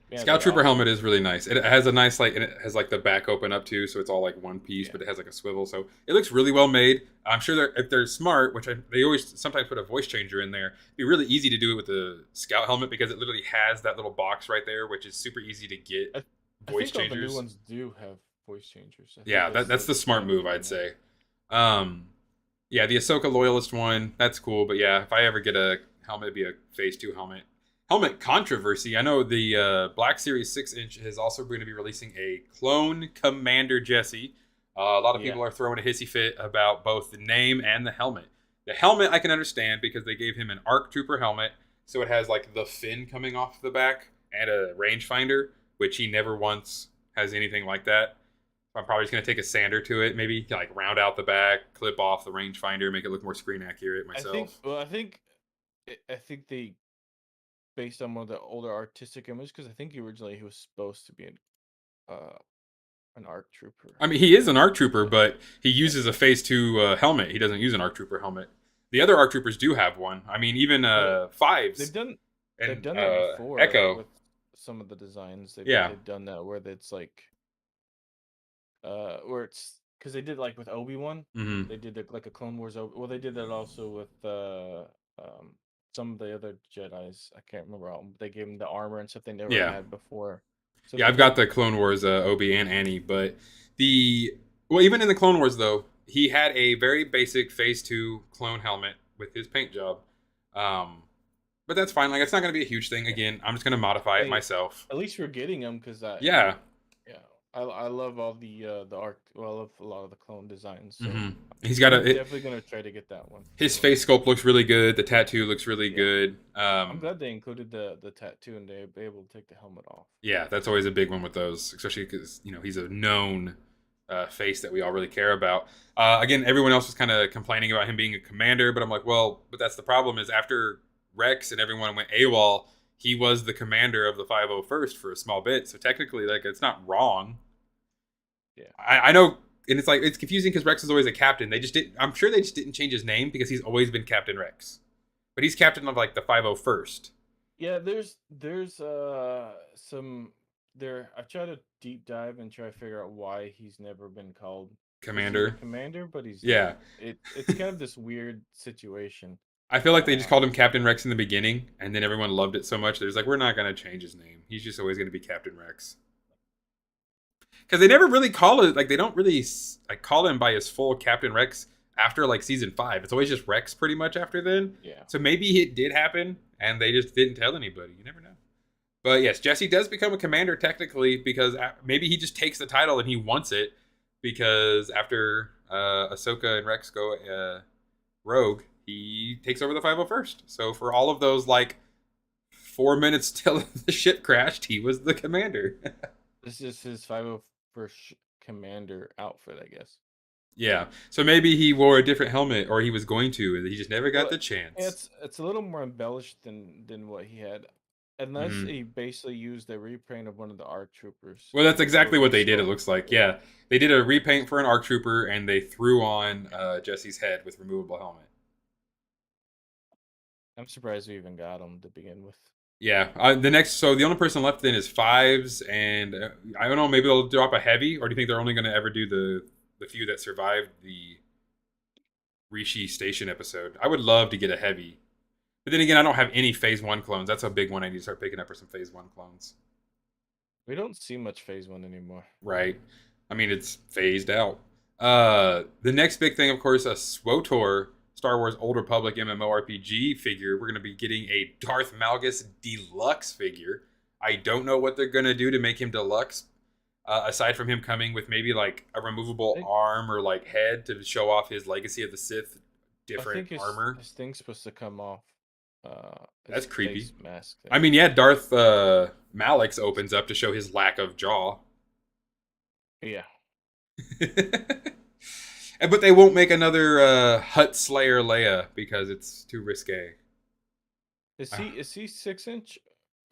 Yeah, Scout they're Trooper awesome. helmet is really nice. It has a nice and it has like the back open up too, so it's all like one piece, Yeah. but it has like a swivel, so it looks really well made. I'm sure if they're smart, they always sometimes put a voice changer in there. It'd be really easy to do it with the Scout helmet because it literally has that little box right there, which is super easy to get I voice think all the new changers. ones do have voice changers. I think Yeah, that's the smart standard move, one I'd now. say. Yeah, the Ahsoka Loyalist one, that's cool. But yeah, if I ever get a helmet, it'd be a Phase 2 helmet. Helmet controversy. I know the Black Series 6-inch is also going to be releasing a clone Commander Jesse. A lot of Yeah. people are throwing a hissy fit about both the name and the helmet. The helmet I can understand because they gave him an ARC Trooper helmet, so it has like the fin coming off the back and a rangefinder, which he never once has anything like that. I'm probably just going to take a sander to it, maybe like round out the back, clip off the rangefinder, make it look more screen accurate myself. I think they based on one of the older artistic images, because I think originally he was supposed to be an uh An ARC trooper. I mean, he is an ARC trooper, but he uses a Phase 2 helmet. He doesn't use an ARC trooper helmet. The other ARC troopers do have one. I mean, even Well, they've Fives done they've and done that before Echo. with some of the designs. Yeah. They've done that where it's like where it's because they did like with Obi-Wan, Hmm. they did like a Clone Wars well they did that also with um some of the other Jedis. I can't remember all. They gave them the armor and stuff they never Yeah. had before. So Yeah, they've I've got done the Clone Wars Obi and Annie, but the well, even in the Clone Wars though, he had a very basic Phase 2 clone helmet with his paint job. Um, but that's fine. Like, it's not going to be a huge thing. yeah. Again, I'm just going to modify it Hey, myself. at least we're getting them because Yeah. yeah, I love all the arc. Well, I love a lot of the clone designs. So Hmm. He's got I'm definitely gonna try to get that one for his sure. face sculpt looks really good. The tattoo looks really Yeah, good. I'm glad they included the tattoo and they be able to take the helmet off. Yeah, that's always a big one with those, especially because he's a known face that we all really care about. Again, everyone else was kind of complaining about him being a commander, but I'm like, well, but that's the problem is after Rex and everyone went AWOL, he was the commander of the 501st for a small bit. So technically, like, it's not wrong. Yeah, I know, and it's like it's confusing because Rex is always a captain. They just didn't. I'm sure they just didn't change his name because he's always been Captain Rex, but he's captain of like the 501st yeah. There's some there. I try to deep dive and try to figure out why he's never been called because he's a commander. commander, but he's Yeah, not. It's kind of this weird situation. I feel like they just Uh, called him Captain Rex in the beginning, and then everyone loved it so much. They're just like, we're not going to change his name. He's just always going to be Captain Rex. Because they never really call it, like, they don't really like call him by his full Captain Rex after like season 5. It's always just Rex pretty much after then. yeah. So maybe it did happen, and they just didn't tell anybody. You never know. But yes, Jesse does become a commander technically because maybe he just takes the title and he wants it because after Ahsoka and Rex go rogue, he takes over the 501st. So for all of those like 4 minutes till the ship crashed, he was the commander. This is his 501st commander outfit, I guess. Yeah. So maybe he wore a different helmet or he was going to, and he just never got Well, the chance. it's a little more embellished than what he had, unless Hmm. he basically used a reprint of one of the ARC troopers Well, that's or exactly what they did. It restore. looks like, Yeah, yeah, they did a repaint for an ARC trooper, and they threw on Jesse's head with removable helmet. I'm surprised we even got him to begin with. Yeah, so the only person left then is Fives, and I don't know, maybe they'll drop a heavy, or do you think they're only going to ever do the few that survived the Rishi Station episode? I would love to get a heavy, but then again, I don't have any Phase 1 clones. That's a big one. I need to start picking up for some Phase 1 clones. We don't see much Phase 1 anymore. Right. I mean, it's phased out. The next big thing, of course, a SWOTOR Star Wars Old Republic MMORPG figure. We're going to be getting a Darth Malgus deluxe figure. I don't know what they're going to do to make him deluxe, aside from him coming with maybe like a removable I, arm or like head to show off his Legacy of the Sith I different think armor. his thing's supposed to come off. That's His creepy. face mask I thing. mean, yeah, Darth Malix opens up to show his lack of jaw. Yeah. But they won't make another Hut Slayer Leia because it's too risque. Is he 6 inch?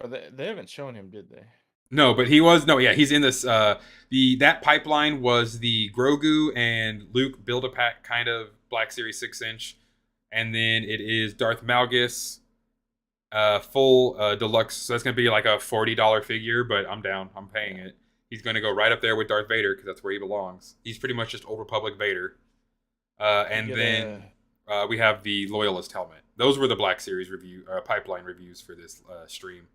Or they haven't shown him, did they? No, but he was no, yeah, he's in this. The that pipeline was the Grogu and Luke build a pack kind of Black Series 6 inch, and then it is Darth Malgus, full deluxe. So that's gonna be like a $40 figure, but I'm down. I'm paying it. He's gonna go right up there with Darth Vader because that's where he belongs. He's pretty much just Old Republic Vader. We And get then we have the Loyalist helmet. Those were the Black Series pipeline reviews for this stream.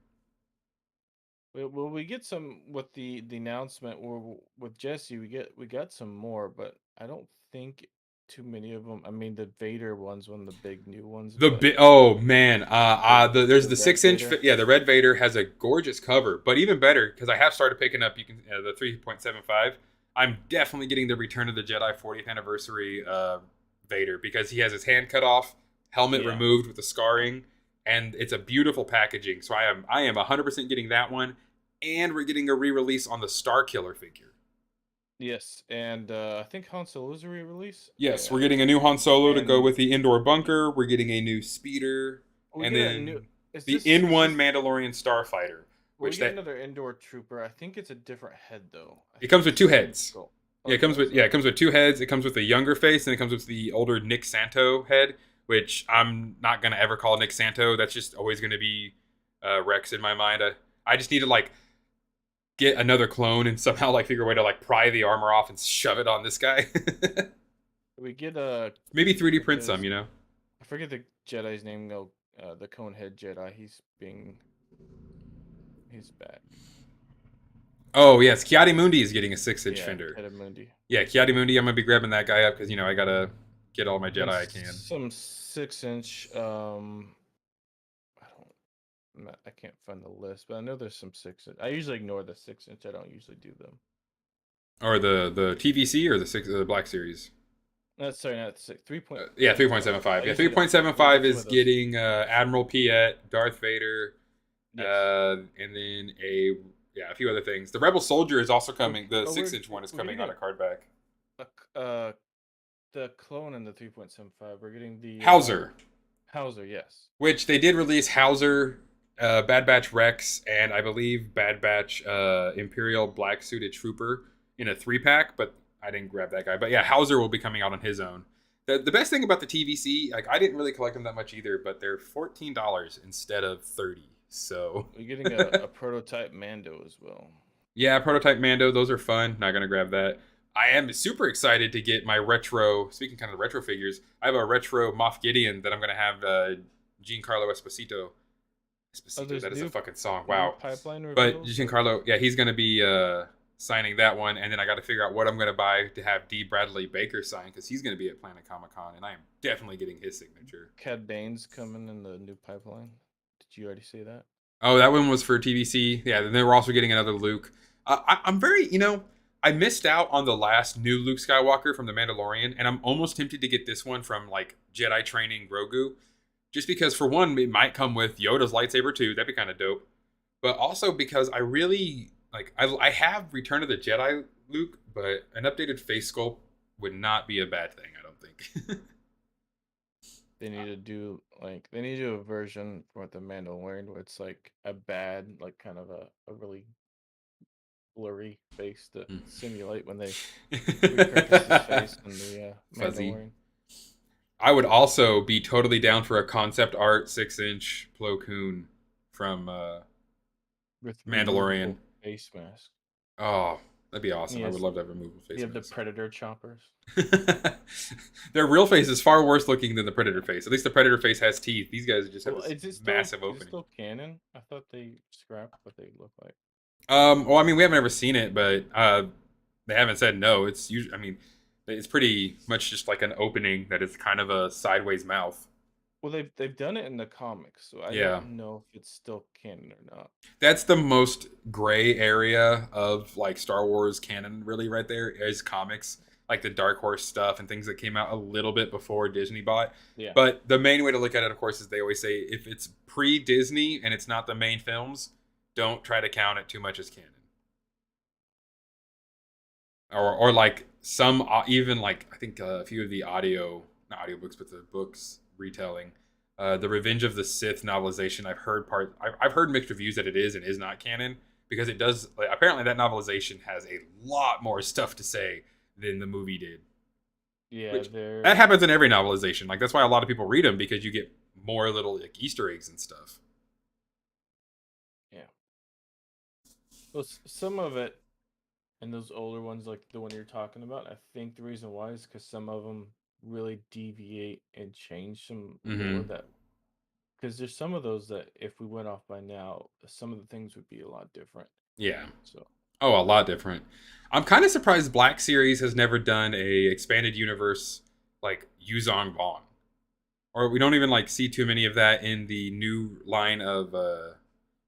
will we get some with the announcement or with Jesse? We got some more, but I don't think too many of them. I mean, the Vader one's one of the big new ones, but Oh man, there's the the Red 6 inch. Vader. Yeah, the Red Vader has a gorgeous cover, but even better because I have started picking up. You can the 3.75. I'm definitely getting the Return of the Jedi 40th anniversary Vader because he has his hand cut off, helmet Yeah. removed with the scarring, and it's a beautiful packaging. So I am 100% getting that one, and we're getting a re-release on the Star Killer figure. Yes, and I think Han Solo's a re-release. Yes, Yeah, we're getting a new Han Solo to go and with the indoor bunker. We're getting a new speeder, we and get a new. then Is the this N1 Mandalorian Starfighter, we which get that another indoor trooper. I think it's a different head though. I it think comes with it's the two same heads. skull. Oh, Yeah, it it comes with does. Okay. two heads. It comes with the younger face, and it comes with the older Nick Santo head, which I'm not gonna ever call Nick Santo. That's just always gonna be Rex in my mind. I just need to like get another clone and somehow like figure a way to like pry the armor off and shove it on this guy. We get Maybe 3D I print forget some, his, you know. I forget the Jedi's name. No, the Conehead Jedi. He's back. Oh yes, Kiadi Mundi is getting a 6-inch Yeah, fender. Kedamundi. Yeah, Kiadi Mundi. I'm gonna be grabbing that guy up because I gotta get all my Jedi And I can. some 6-inch. I don't. I can't find the list, but I know there's some 6-inch. I usually ignore the 6-inch. I don't usually do them. Or the TVC or the Black Series. No, sorry, not six. Three point Yeah, seven five. 3.75. I Yeah, three usually don't. point seven We five get some is of those. getting Admiral Piet, Darth Vader, Yes. and then a few other things. The Rebel Soldier is also Oh, coming. The oh, 6-inch one is we're coming getting on a card back. a the clone in the 3.75. We're getting the Hauser, Hauser. Yes. which they did release Hauser, Bad Batch Rex, and I believe Bad Batch Imperial Black Suited Trooper in a 3-pack, but I didn't grab that guy. But yeah, Hauser will be coming out on his own. The best thing about the TVC, like I didn't really collect them that much either, but they're $14 instead of 30. So We're getting a prototype Mando as well. yeah, prototype Mando, those are fun. Not gonna grab that. I am super excited to get my retro. Speaking kind of the retro figures, I have a retro Moff Gideon that I'm gonna have Giancarlo Esposito. Oh, Esposito, there's that is a fucking song. new Wow. pipeline But reveals. Giancarlo, yeah, he's gonna be signing that one, and then I got to figure out what I'm gonna buy to have D. Bradley Baker sign because he's gonna be at Planet Comic Con, and I am definitely getting his signature. Cad Bane's coming in the new pipeline. Did you already say that? Oh, that one was for TVC. Yeah, then they were also getting another Luke. I'm very, I missed out on the last new Luke Skywalker from The Mandalorian, and I'm almost tempted to get this one from like Jedi Training Grogu, just because for one, it might come with Yoda's lightsaber too. That'd be kind of dope. But also because I really like, I have Return of the Jedi Luke, but an updated face sculpt would not be a bad thing. I don't think. They need to do a version for the Mandalorian where it's like a bad, like kind of a really blurry face to simulate when they repurpose his face in the Fuzzy. Mandalorian I would also be totally down for a concept art 6-inch Plo Koon from with Mandalorian. removable face mask. Oh, that'd be awesome. I would Yes, love to have removable face you have the mask. Predator choppers. Their real face is far worse looking than the Predator face. At least the Predator face has teeth. These guys just have Well, this is it still massive is it opening. still canon? I thought they scrapped what they look like. Well, I mean, we haven't ever seen it, but they haven't said no. It's usually, I mean, it's pretty much just like an opening that is kind of a sideways mouth. Well, they've done it in the comics, so I Yeah, don't know if it's still canon or not. that's the most gray area of like Star Wars canon, really, right there is comics, like the Dark Horse stuff and things that came out a little bit before Disney bought. Yeah. But the main way to look at it, of course, is they always say if it's pre-Disney and it's not the main films, don't try to count it too much as canon. Or like some even like I think a few of the not audiobooks but the books retelling the Revenge of the Sith novelization. I've heard mixed reviews that it is and is not canon because it does like, apparently that novelization has a lot more stuff to say than the movie did, Yeah, which they're that happens in every novelization. Like that's why a lot of people read them because you get more little like Easter eggs and stuff. yeah. Well, some of it, and those older ones, like the one you're talking about, I think the reason why is because some of them really deviate and change some lore Mm-hmm. that. Because there's some of those that if we went off by now, some of the things would be a lot different. Yeah. So Oh, a lot different. I'm kind of surprised Black Series has never done a expanded universe like Yuzong Vaughn, or we don't even like see too many of that in the new line of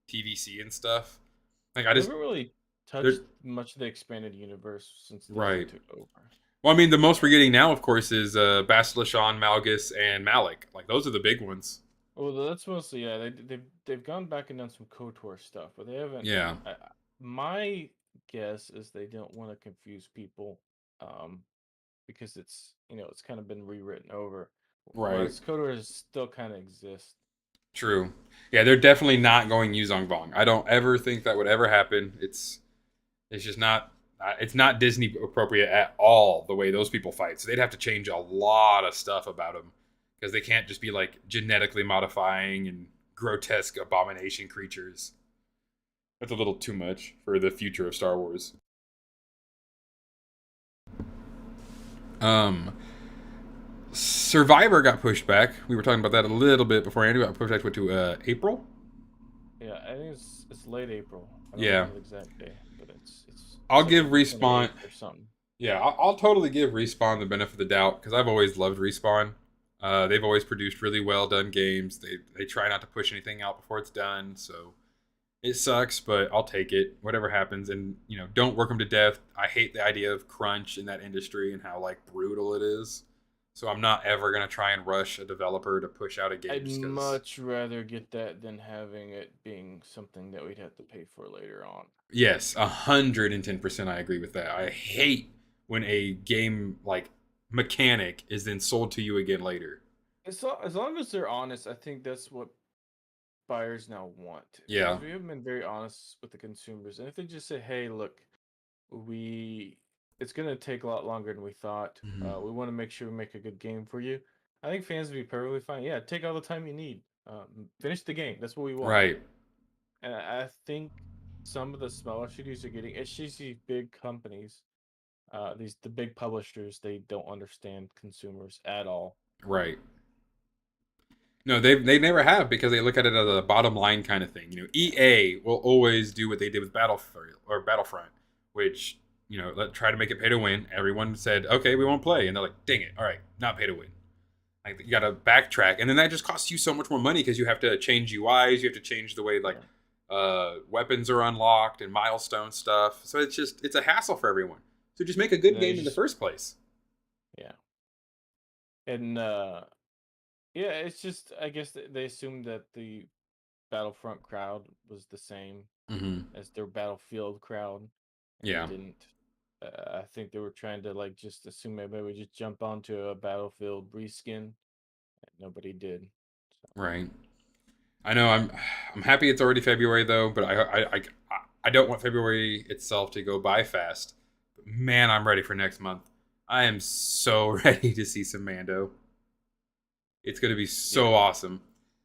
TVC and stuff. Like I we just haven't really they're touched much of the expanded universe since Disney right. took over. Well, I mean, the most we're getting now, of course, is Basilishan, Malgus, and Malik. Like those are the big ones. Well, that's mostly yeah. They've gone back and done some Kotor stuff, but they haven't. Yeah, My guess is they don't want to confuse people, um, because it's it's kind of been rewritten over, right. whereas Kotor is still kind of exists. True. Yeah, they're definitely not going Yuzong Vong. I don't ever think that would ever happen. It's just not. It's not Disney appropriate at all the way those people fight. So they'd have to change a lot of stuff about them because they can't just be like genetically modifying and grotesque abomination creatures. That's a little too much for the future of Star Wars. Um, Survivor got pushed back. We were talking about that a little bit before Andrew got pushed back to April. Yeah, I think it's late April. I don't Yeah, know the exact day, but I'll it's like give the Respawn. 28th or something. Yeah, I'll totally give Respawn the benefit of the doubt because I've always loved Respawn. They've always produced really well done games. They try not to push anything out before it's done, so it sucks, but I'll take it. Whatever happens, and don't work them to death. I hate the idea of crunch in that industry and how like brutal it is. So I'm not ever gonna try and rush a developer to push out a game I'd just because. much rather get that than having it being something that we'd have to pay for later on. Yes, 110%. I agree with that. I hate when a game like mechanic is then sold to you again later. As long as they're honest, I think that's what buyers now want Yeah. because we haven't been very honest with the consumers. And if they just say, "Hey, look, we it's gonna take a lot longer than we thought. Mhm. We want to make sure we make a good game for you." I think fans would be perfectly fine. Yeah, take all the time you need. Finish the game. That's what we want. Right. And I think some of the smaller studios are getting it's just these big companies, the big publishers. They don't understand consumers at all. Right. No, they never have because they look at it as a bottom line kind of thing. EA will always do what they did with Battlefield or Battlefront, which try to make it pay to win. Everyone said, okay, we won't play, and they're like, dang it, all right, not pay to win. Like you got to backtrack, and then that just costs you so much more money because you have to change UIs, you have to change the way like Yeah. weapons are unlocked and milestone stuff. So it's a hassle for everyone. So just make a good And they game in the just first place. yeah. And yeah, it's just I guess they assumed that the Battlefront crowd was the same Hmm. as their Battlefield crowd, and it Yeah. didn't. I think they were trying to like just assume maybe we just jump onto a Battlefield reskin, and nobody did. So Right. I know. I'm happy it's already February though, but I don't want February itself to go by fast. But man, I'm ready for next month. I am so ready to see some Mando. It's going to be so yeah, awesome.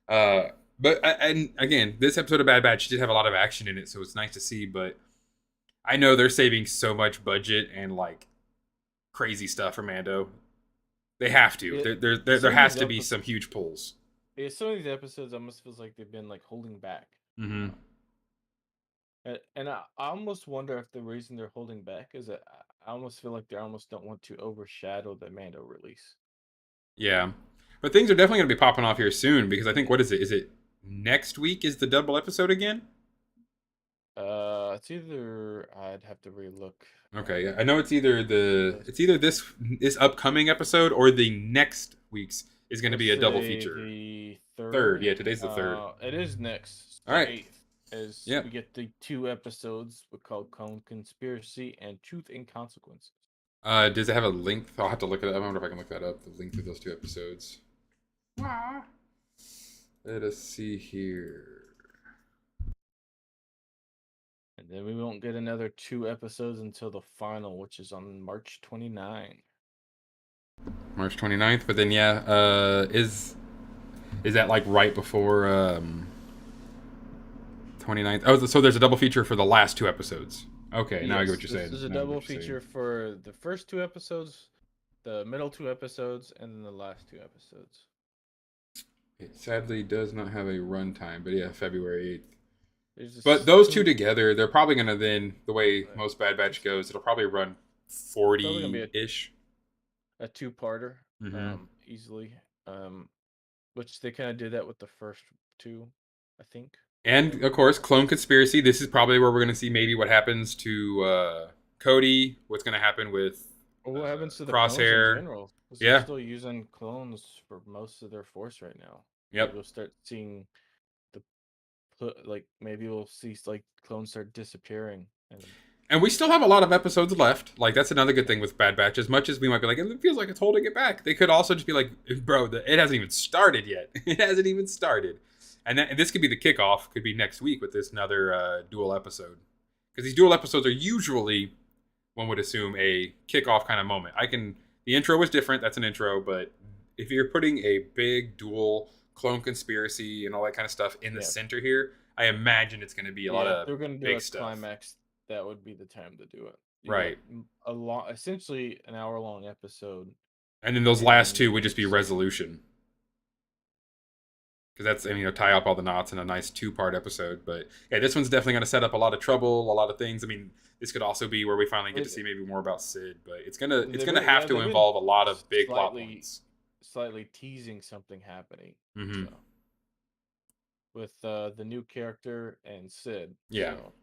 Uh, but and again, this episode of Bad Batch did have a lot of action in it, so it's nice to see. But I know they're saving so much budget and like crazy stuff for Mando. They have to. it There some of has these to be some huge pulls. some of these episodes almost feels like they've been like holding back. Hmm. And I almost wonder if the reason they're holding back is that I almost feel like they almost don't want to overshadow the Mando release. Yeah. But things are definitely going to be popping off here soon because I think, what is it? Is it next week is the double episode again? It's either I'd have to relook. Okay, yeah. I know List. it's either this upcoming episode or the next week's is going to Let's be a double say feature. the Third, third. yeah, today's the third. It is next, All the right. 8th, as Yep. we get the two episodes we call Cone Conspiracy and Truth and Consequences. Does it have a link? I'll have to look it up. I wonder if I can look that up. The link to those two episodes. Ah. Let us see here. And then we won't get another two episodes until the final, which is on March 29. March 29th. But then yeah, is that like right before 29th? Oh, so there's a double feature for the last two episodes. Okay, now I get Yes, what you're this saying. is a Now I get double what you're saying. feature for the first two episodes, the middle two episodes, and then the last two episodes. It sadly does not have a runtime, but yeah, February 8th. There's But just those two some. together, they're probably going to then, the way uh, most Bad Batch It's goes, it'll probably run probably gonna be 40 ish. a two-parter, Mm-hmm. easily. Um, which they kind of did that with the first two, I think, if I And of remember course, correctly. Clone Conspiracy. This is probably where we're going to see maybe what happens to Cody, what's going to happen with Or what happens to the clones in Crosshair. general? Because they're Yeah. still using clones for most of their force right now. Maybe Yep. we'll start seeing the like maybe we'll see like clones start disappearing and And we still have a lot of episodes left. Like that's another good thing with Bad Batch. As much as we might be like, it feels like it's holding it back. They could also just be like, bro, it hasn't even started yet. It hasn't even started. And this could be the kickoff. Could be next week with this another dual episode, because these dual episodes are usually, one would assume, a kickoff kind of moment. I can The intro was different. That's an intro, but if you're putting a big dual clone conspiracy and all that kind of stuff in the Yeah. center here, I imagine it's going to be a lot Yeah, if of they're gonna do big a stuff. climax, that would be the time to do it. You got Right. a long, essentially an hour-long episode, And then those and last then you two would get just the be second. resolution. Because that's, tie up all the knots in a nice two-part episode. But yeah, this one's definitely going to set up a lot of trouble, a lot of things. This could also be where we finally get to see maybe more about Sid, but it's They've gonna been, have yeah, to they've been involve a lot of big plot slightly, points. slightly teasing something happening. Mm-hmm. So with the new character and Sid. Yeah, So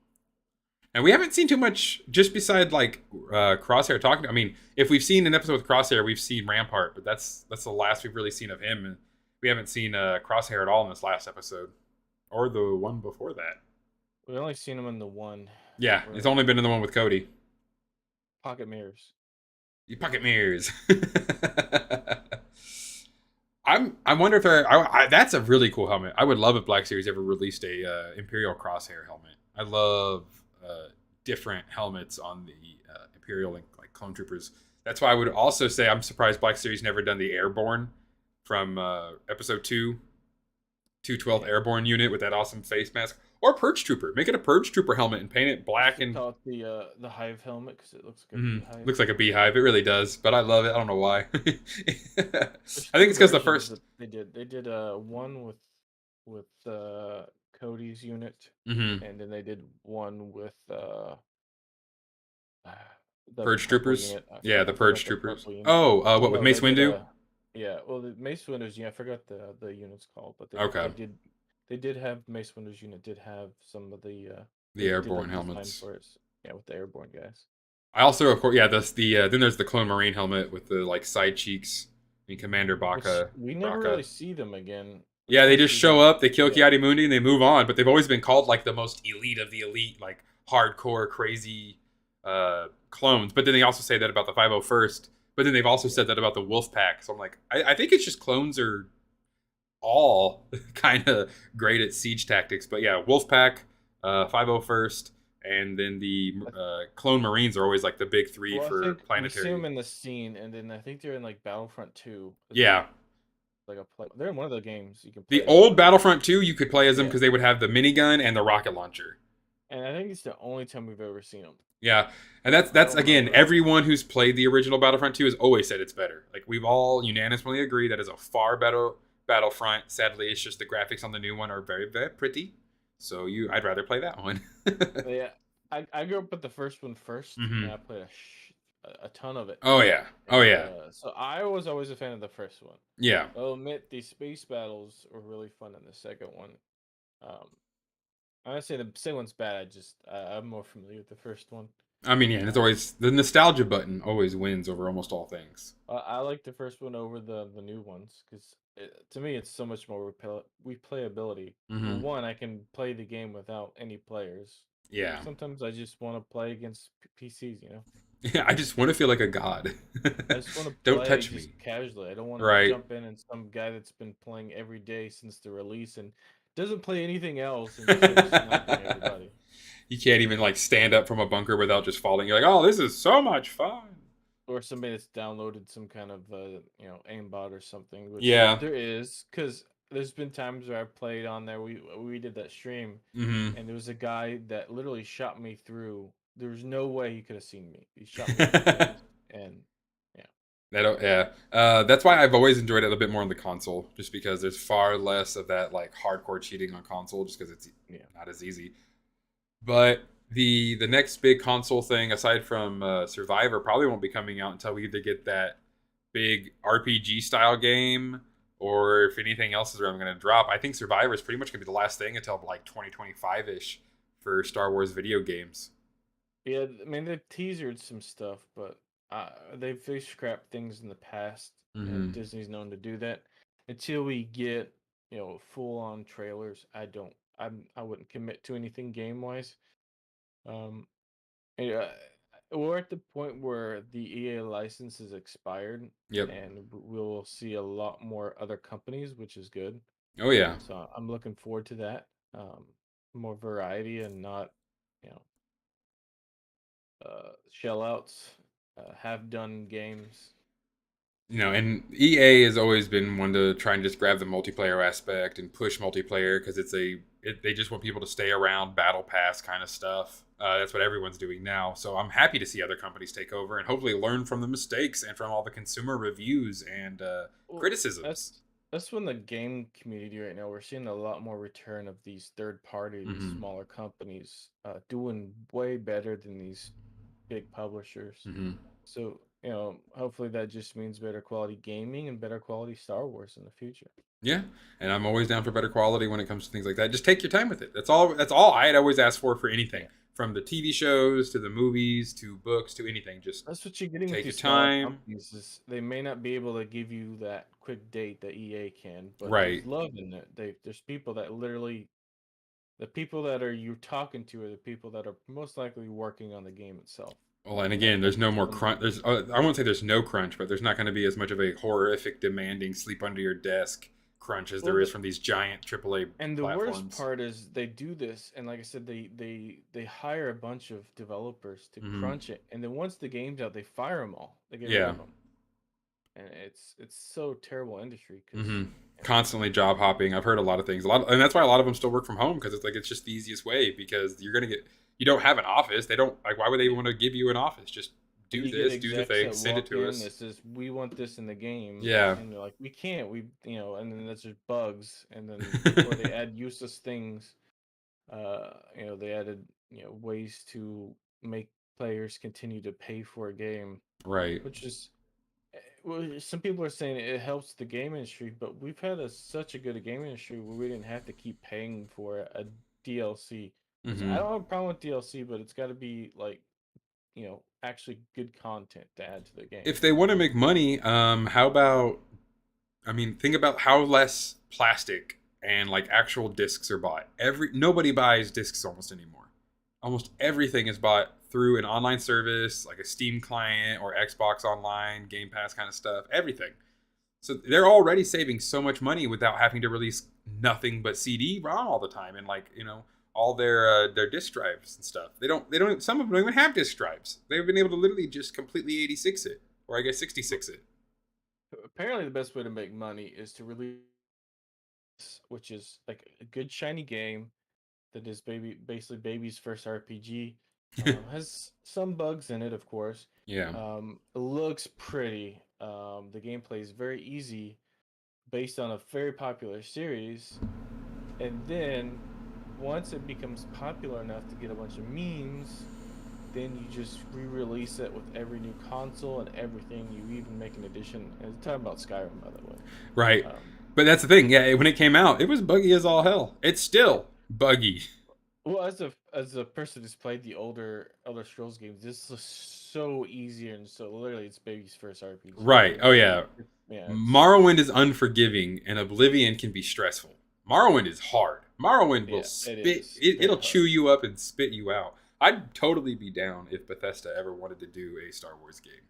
and we haven't seen too much just beside like Crosshair talking. If we've seen an episode with Crosshair, we've seen Rampart, but that's the last we've really seen of him. And we haven't seen Crosshair at all in this last episode, or the one before that. we only seen him in the one Yeah, it's where only been in the one with Cody. pocket mirrors. You pocket mirrors. I wonder if that's a really cool helmet. I would love if Black Series ever released a Imperial Crosshair helmet. I love different helmets on the Imperial and like clone troopers. That's why I would also say I'm surprised Black Series never done the Airborne from episode 212th Yeah. Airborne unit with that awesome face mask, or Purge Trooper. Make it a Purge Trooper helmet and paint it black Should and call it the hive helmet because it looks like a beehive. looks like a beehive. It really does, but I love it. I don't know why. I think There's two it's because the versions first. that they did. They did one with Cody's unit, Mm-hmm. and then they did one with the Purge purple Troopers. unit. Yeah, the I Purge forgot the Troopers. purple unit. Oh, Well, what with no, they Mace did Windu? yeah. Well, the Mace Windu's, yeah. I forgot the unit's called, but Okay, they did have Mace Windu's unit did have some of the the they did a airborne design helmets. for it. Yeah, with the airborne guys. I also, of course, yeah. That's the then there's the Clone Marine helmet with the like side cheeks and Commander Which Baka. we never Baka. really see them again. We Yeah, they only just see show them. up, they kill Yeah, Kiadi Mundi, and they move on. But they've always been called like the most elite of the elite, like hardcore, crazy clones. But then they also say that about the 501st. But then they've also yeah. said that about the Wolf Pack. So I'm like, I think it's just clones are all kind of great at siege tactics. But yeah, Wolfpack, 501st, and then the Clone Marines are always like the big three Well, I for think we see them planetary. in the scene, and then I think they're in like Battlefront 2 as Yeah. well. Like a play. They're in one of the games you can The play as old them. Battlefront 2, you could play as them Yeah, because they would have the minigun and the rocket launcher. and I think it's the only time we've ever seen them. Yeah. And that's I don't again, remember. everyone who's played the original Battlefront 2 has always said it's better. Like we've all unanimously agreed that is a far better Battlefront. Sadly, it's just the graphics on the new one are very, very pretty. So I'd rather play that one. Yeah, I grew up with the first one first, and hmm I played a ton of it. Oh yeah. Oh And yeah. so I was always a fan of the first one. Yeah. I'll admit the space battles were really fun in the second one. Um, I'm not saying the second one's bad. I'm more familiar with the first one. Yeah, and it's Um, always the nostalgia button always wins over almost all things. I like the first one over the new ones because to me it's so much more replayability. hmm One, I can play the game without any players. Yeah. Sometimes I just want to play against PCs. Yeah, I just want to feel like a god. I just want to Don't play touch just me. casually. I don't want to Right. jump in and some guy that's been playing every day since the release and doesn't play anything else and just starts sniping everybody. You can't even like stand up from a bunker without just falling. You're like, oh, this is so much fun. Or somebody that's downloaded some kind of aimbot or something, which Yeah. there is, because there's been times where I played on there. We did that stream, hmm and there was a guy that literally shot me through. There was no way he could have seen me. He shot me through things, and yeah, Yeah. That's why I've always enjoyed it a little bit more on the console, just because there's far less of that like hardcore cheating on console, just because it's yeah. not as easy. But the next big console thing, aside from Survivor, probably won't be coming out until we either get that big RPG style game, or if anything else is around going to drop. I think Survivor is pretty much going to be the last thing until like 2025 ish for Star Wars video games. Yeah, I mean they've teasered some stuff, but they've scrapped things in the past, and hmm Disney's known to do that. Until we get full on trailers, I wouldn't commit to anything game wise. Um, yeah, we're at the point where the EA license is expired, Yep. and we'll see a lot more other companies, which is good. Oh yeah. So I'm looking forward to that. Um, More variety and not, you know, shell outs, have done games. And EA has always been one to try and just grab the multiplayer aspect and push multiplayer because they just want people to stay around battle pass kind of stuff. That's what everyone's doing now. So I'm happy to see other companies take over and hopefully learn from the mistakes and from all the consumer reviews and Well, criticisms. that's when the game community right now we're seeing a lot more return of these third party, these Hmm. smaller companies, doing way better than these big publishers. Hmm. So, hopefully that just means better quality gaming and better quality Star Wars in the future. Yeah, and I'm always down for better quality when it comes to things like that. Just take your time with it. That's all. That's all I'd always ask for anything, Yeah. from the TV shows to the movies to books to anything. Just That's what you're getting with take your these smaller time. companies is they may not be able to give you that quick date that EA can, but there's Right. love in it. There's people that literally the people that are you talking to are the people that are most likely working on the game itself. Well, and That again, there's that's no more when crunch. I won't say there's no crunch, but there's not going to be as much of a horrific, demanding sleep under your desk crunch as well there is the from these giant AAA and the worst platforms. part is they do this and like I said they hire a bunch of developers to Hmm. crunch it and then once the game's out they fire them all. They get rid Yeah. of them. And it's so terrible industry cuz Hmm. Constantly job hopping. I've heard a lot of things. And that's why a lot of them still work from home because it's like it's just the easiest way because you don't have an office. They don't like why would they yeah. want to give you an office? Just do You get this, do the execs thing, that send it walk to in that us. says we want this in the game, Yeah. and they're like, we can't. And then that's just bugs. And then or they add useless things. They added ways to make players continue to pay for a game, Right. which is well, some people are saying it helps the game industry, but we've had such a good game industry where we didn't have to keep paying for a DLC. Which I Hmm. don't have a problem with DLC, but it's got to be like actually good content to add to the game. If they want to make money, how about I mean, think about how less plastic and like actual discs are bought. Nobody buys discs almost anymore. Almost everything is bought through an online service, like a Steam client or Xbox Online, Game Pass kind of stuff. Everything. So they're already saving so much money without having to release nothing but CD-ROM all the time, and like all their disc drives and stuff. They don't. Some of them don't even have disc drives. They've been able to literally just completely 86 it, or I guess 66 it. Apparently, the best way to make money is to release, which is like a good shiny game that is basically baby's first RPG. Has some bugs in it, of course. Yeah. It looks pretty. The gameplay is very easy, based on a very popular series. And then once it becomes popular enough to get a bunch of memes, then you just re-release it with every new console and everything. You even make an edition. And talking about Skyrim, by the way. Right. Um, But that's the thing. Yeah, when it came out, it was buggy as all hell. It's still buggy. well, as a person who's played the older Elder Scrolls games, this is so easier and so literally it's baby's first RPG. Right. Oh yeah. Yeah, Morrowind is unforgiving, and Oblivion can be stressful. Morrowind is hard. Morrowind will it spit. is It'll very chew hard. you up and spit you out. I'd totally be down if Bethesda ever wanted to do a Star Wars game.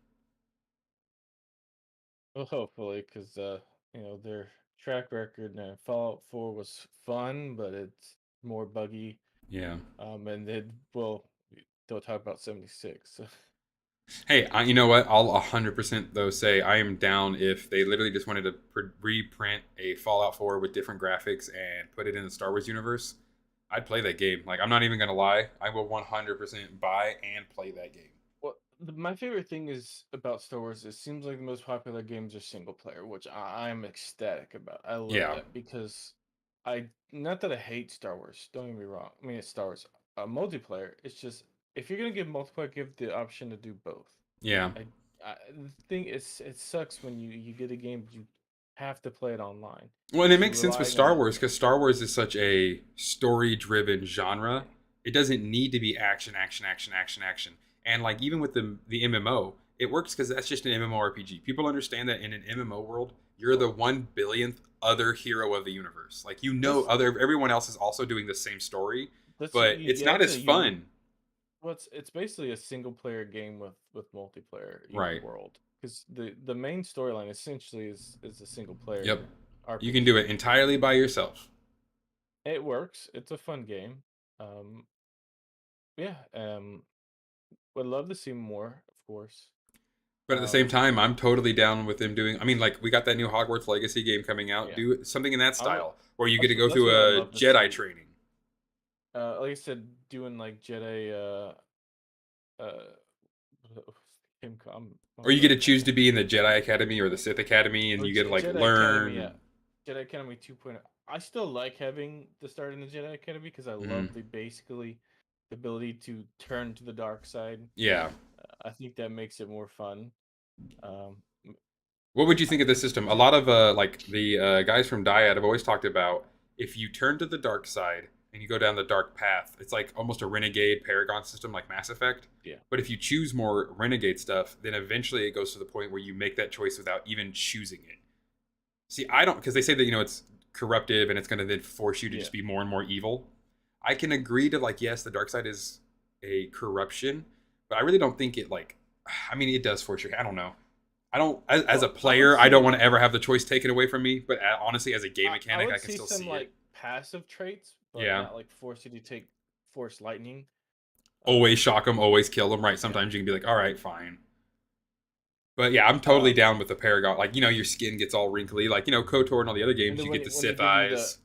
Well, hopefully, because their track record in Fallout 4 was fun, but it's more buggy. Yeah. And then well, don't talk about 76. Hey, you know what? I'll 100% though say I am down if they literally just wanted to reprint a Fallout 4 with different graphics and put it in the Star Wars universe. I'd play that game. Like I'm not even gonna lie, I will 100% buy and play that game. Well, my favorite thing is about Star Wars. It seems like the most popular games are single player, which I'm ecstatic about. I love Yeah, that because not that I hate Star Wars. Don't get me wrong. I mean, it's Star Wars. Multiplayer. It's just if you're gonna give multiplayer, give the option to do both. yeah. I, the thing it sucks when you get a game but you have to play it online Well, and it because you're makes sense with relying on Star the Wars internet. because Star Wars is such a story-driven Yeah. genre. It doesn't need to be action, action, action, action, action. And like even with the MMO, it works because that's just an MMORPG. People understand that in an MMO world, you're the Well, 1 billionth other hero of the universe. Like that's everyone else is also doing the same story, that's but it's you not have as to you fun. well, it's basically a single player game with multiplayer Right. world because the main storyline essentially is a single Yep. player. You can do RPG. it entirely by yourself. It works. It's a fun game. Um, yeah. Would love to see more, of course. But at the same You time, know, I'm totally down with them doing. I mean, like we got that new Hogwarts Legacy game coming out. yeah. Do something in that I would. style where you get to go That's through what I'd a love to Jedi see. training, Like I said, doing like Jedi. Uh, I'm or you get to blanking on choose the to be in the Jedi Academy or the Sith Academy, and or you get to like Jedi Academy. learn. Jedi Academy 2.0. I still like having the start in the Jedi Academy because I love Mhm. the basically the ability to turn to the dark side. Yeah. I think that makes it more fun. Um, What would you I think of this think system? A Jedi. lot of like the guys from Dyad have always talked about if you turn to the dark side and you go down the dark path, it's like almost a renegade paragon system like Mass Effect. Yeah, But if you choose more renegade stuff, then eventually it goes to the point where you make that choice without even choosing it. See, I don't, because they say that it's corruptive and it's going to then force you to yeah. just be more and more evil. I can agree to like yes, the dark side is a corruption, but I really don't think it like. I mean, it does force your. I don't know. I don't as a Well, I would player, I don't say want to ever have the choice taken away from me. But honestly, as a game I mechanic, would I can see still some see it. like passive traits, but Yeah, not like force you to take force lightning. always Um, shock them, always kill them. Right? yeah, Sometimes you can be like, all right, fine. But yeah, I'm totally um, down with the Paragon. Like your skin gets all wrinkly. Like Kotor and all the other and games, then you get the when they Sith give you eyes.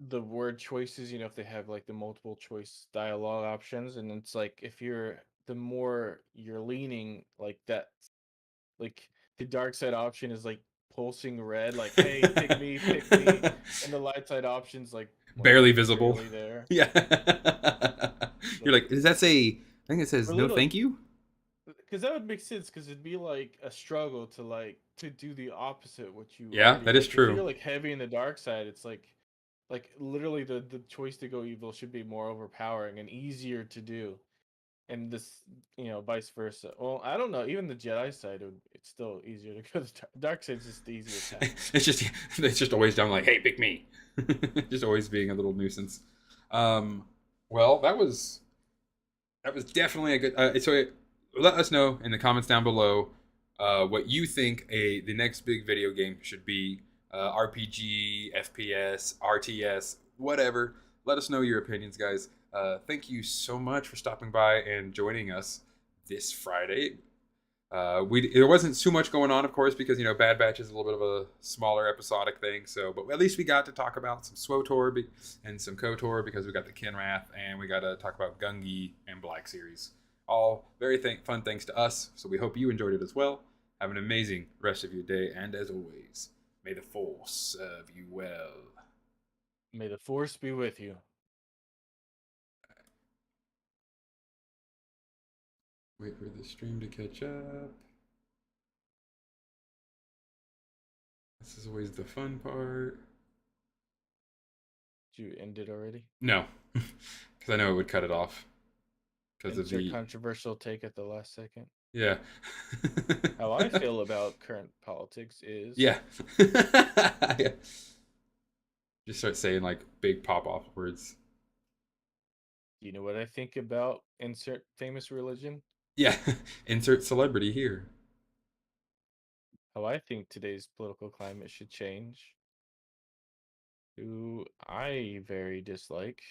the word choices, if they have like the multiple choice dialogue options, and it's like if you're the more you're leaning like that, like the dark side option is like pulsing red, like hey, pick me, and the light side option's like Barely visible. barely there. Yeah. You're Like like, does that say? I think it or says no, literally, thank you. because that would make sense, because it'd be like a struggle to to do the opposite what you Yeah, already that is like. If true. you're like heavy in the dark side, it's like literally the choice to go evil should be more overpowering and easier to do. And this, vice versa. Well, I don't know. Even the Jedi side, it's still easier to go. The dark side's just the easier path. It's just always down like, hey, pick me. Just always being a little nuisance. Um, well, that was definitely a good. So let us know in the comments down below what you think the next big video game should be. RPG, FPS, RTS, whatever. Let us know your opinions, guys. Thank you so much for stopping by and joining us this Friday. There wasn't too much going on, of course, because Bad Batch is a little bit of a smaller episodic thing. So, but at least we got to talk about some SWOTOR and some KOTOR because we got the Kinrath and we got to talk about Gungi and Black Series. All very fun things to us. So we hope you enjoyed it as well. Have an amazing rest of your day, and as always, may the Force serve you well. May the force be with you. Wait for the stream to catch up. This is always the fun part. Did you end it already? No, because I know it would cut it off because of Insert the controversial take at the last second. yeah. How I feel about current politics is, Yeah. Yeah. Just start saying like big pop off words. you know what I think about insert famous religion? Yeah. Insert celebrity here. How I think today's political climate should change, who I very dislike.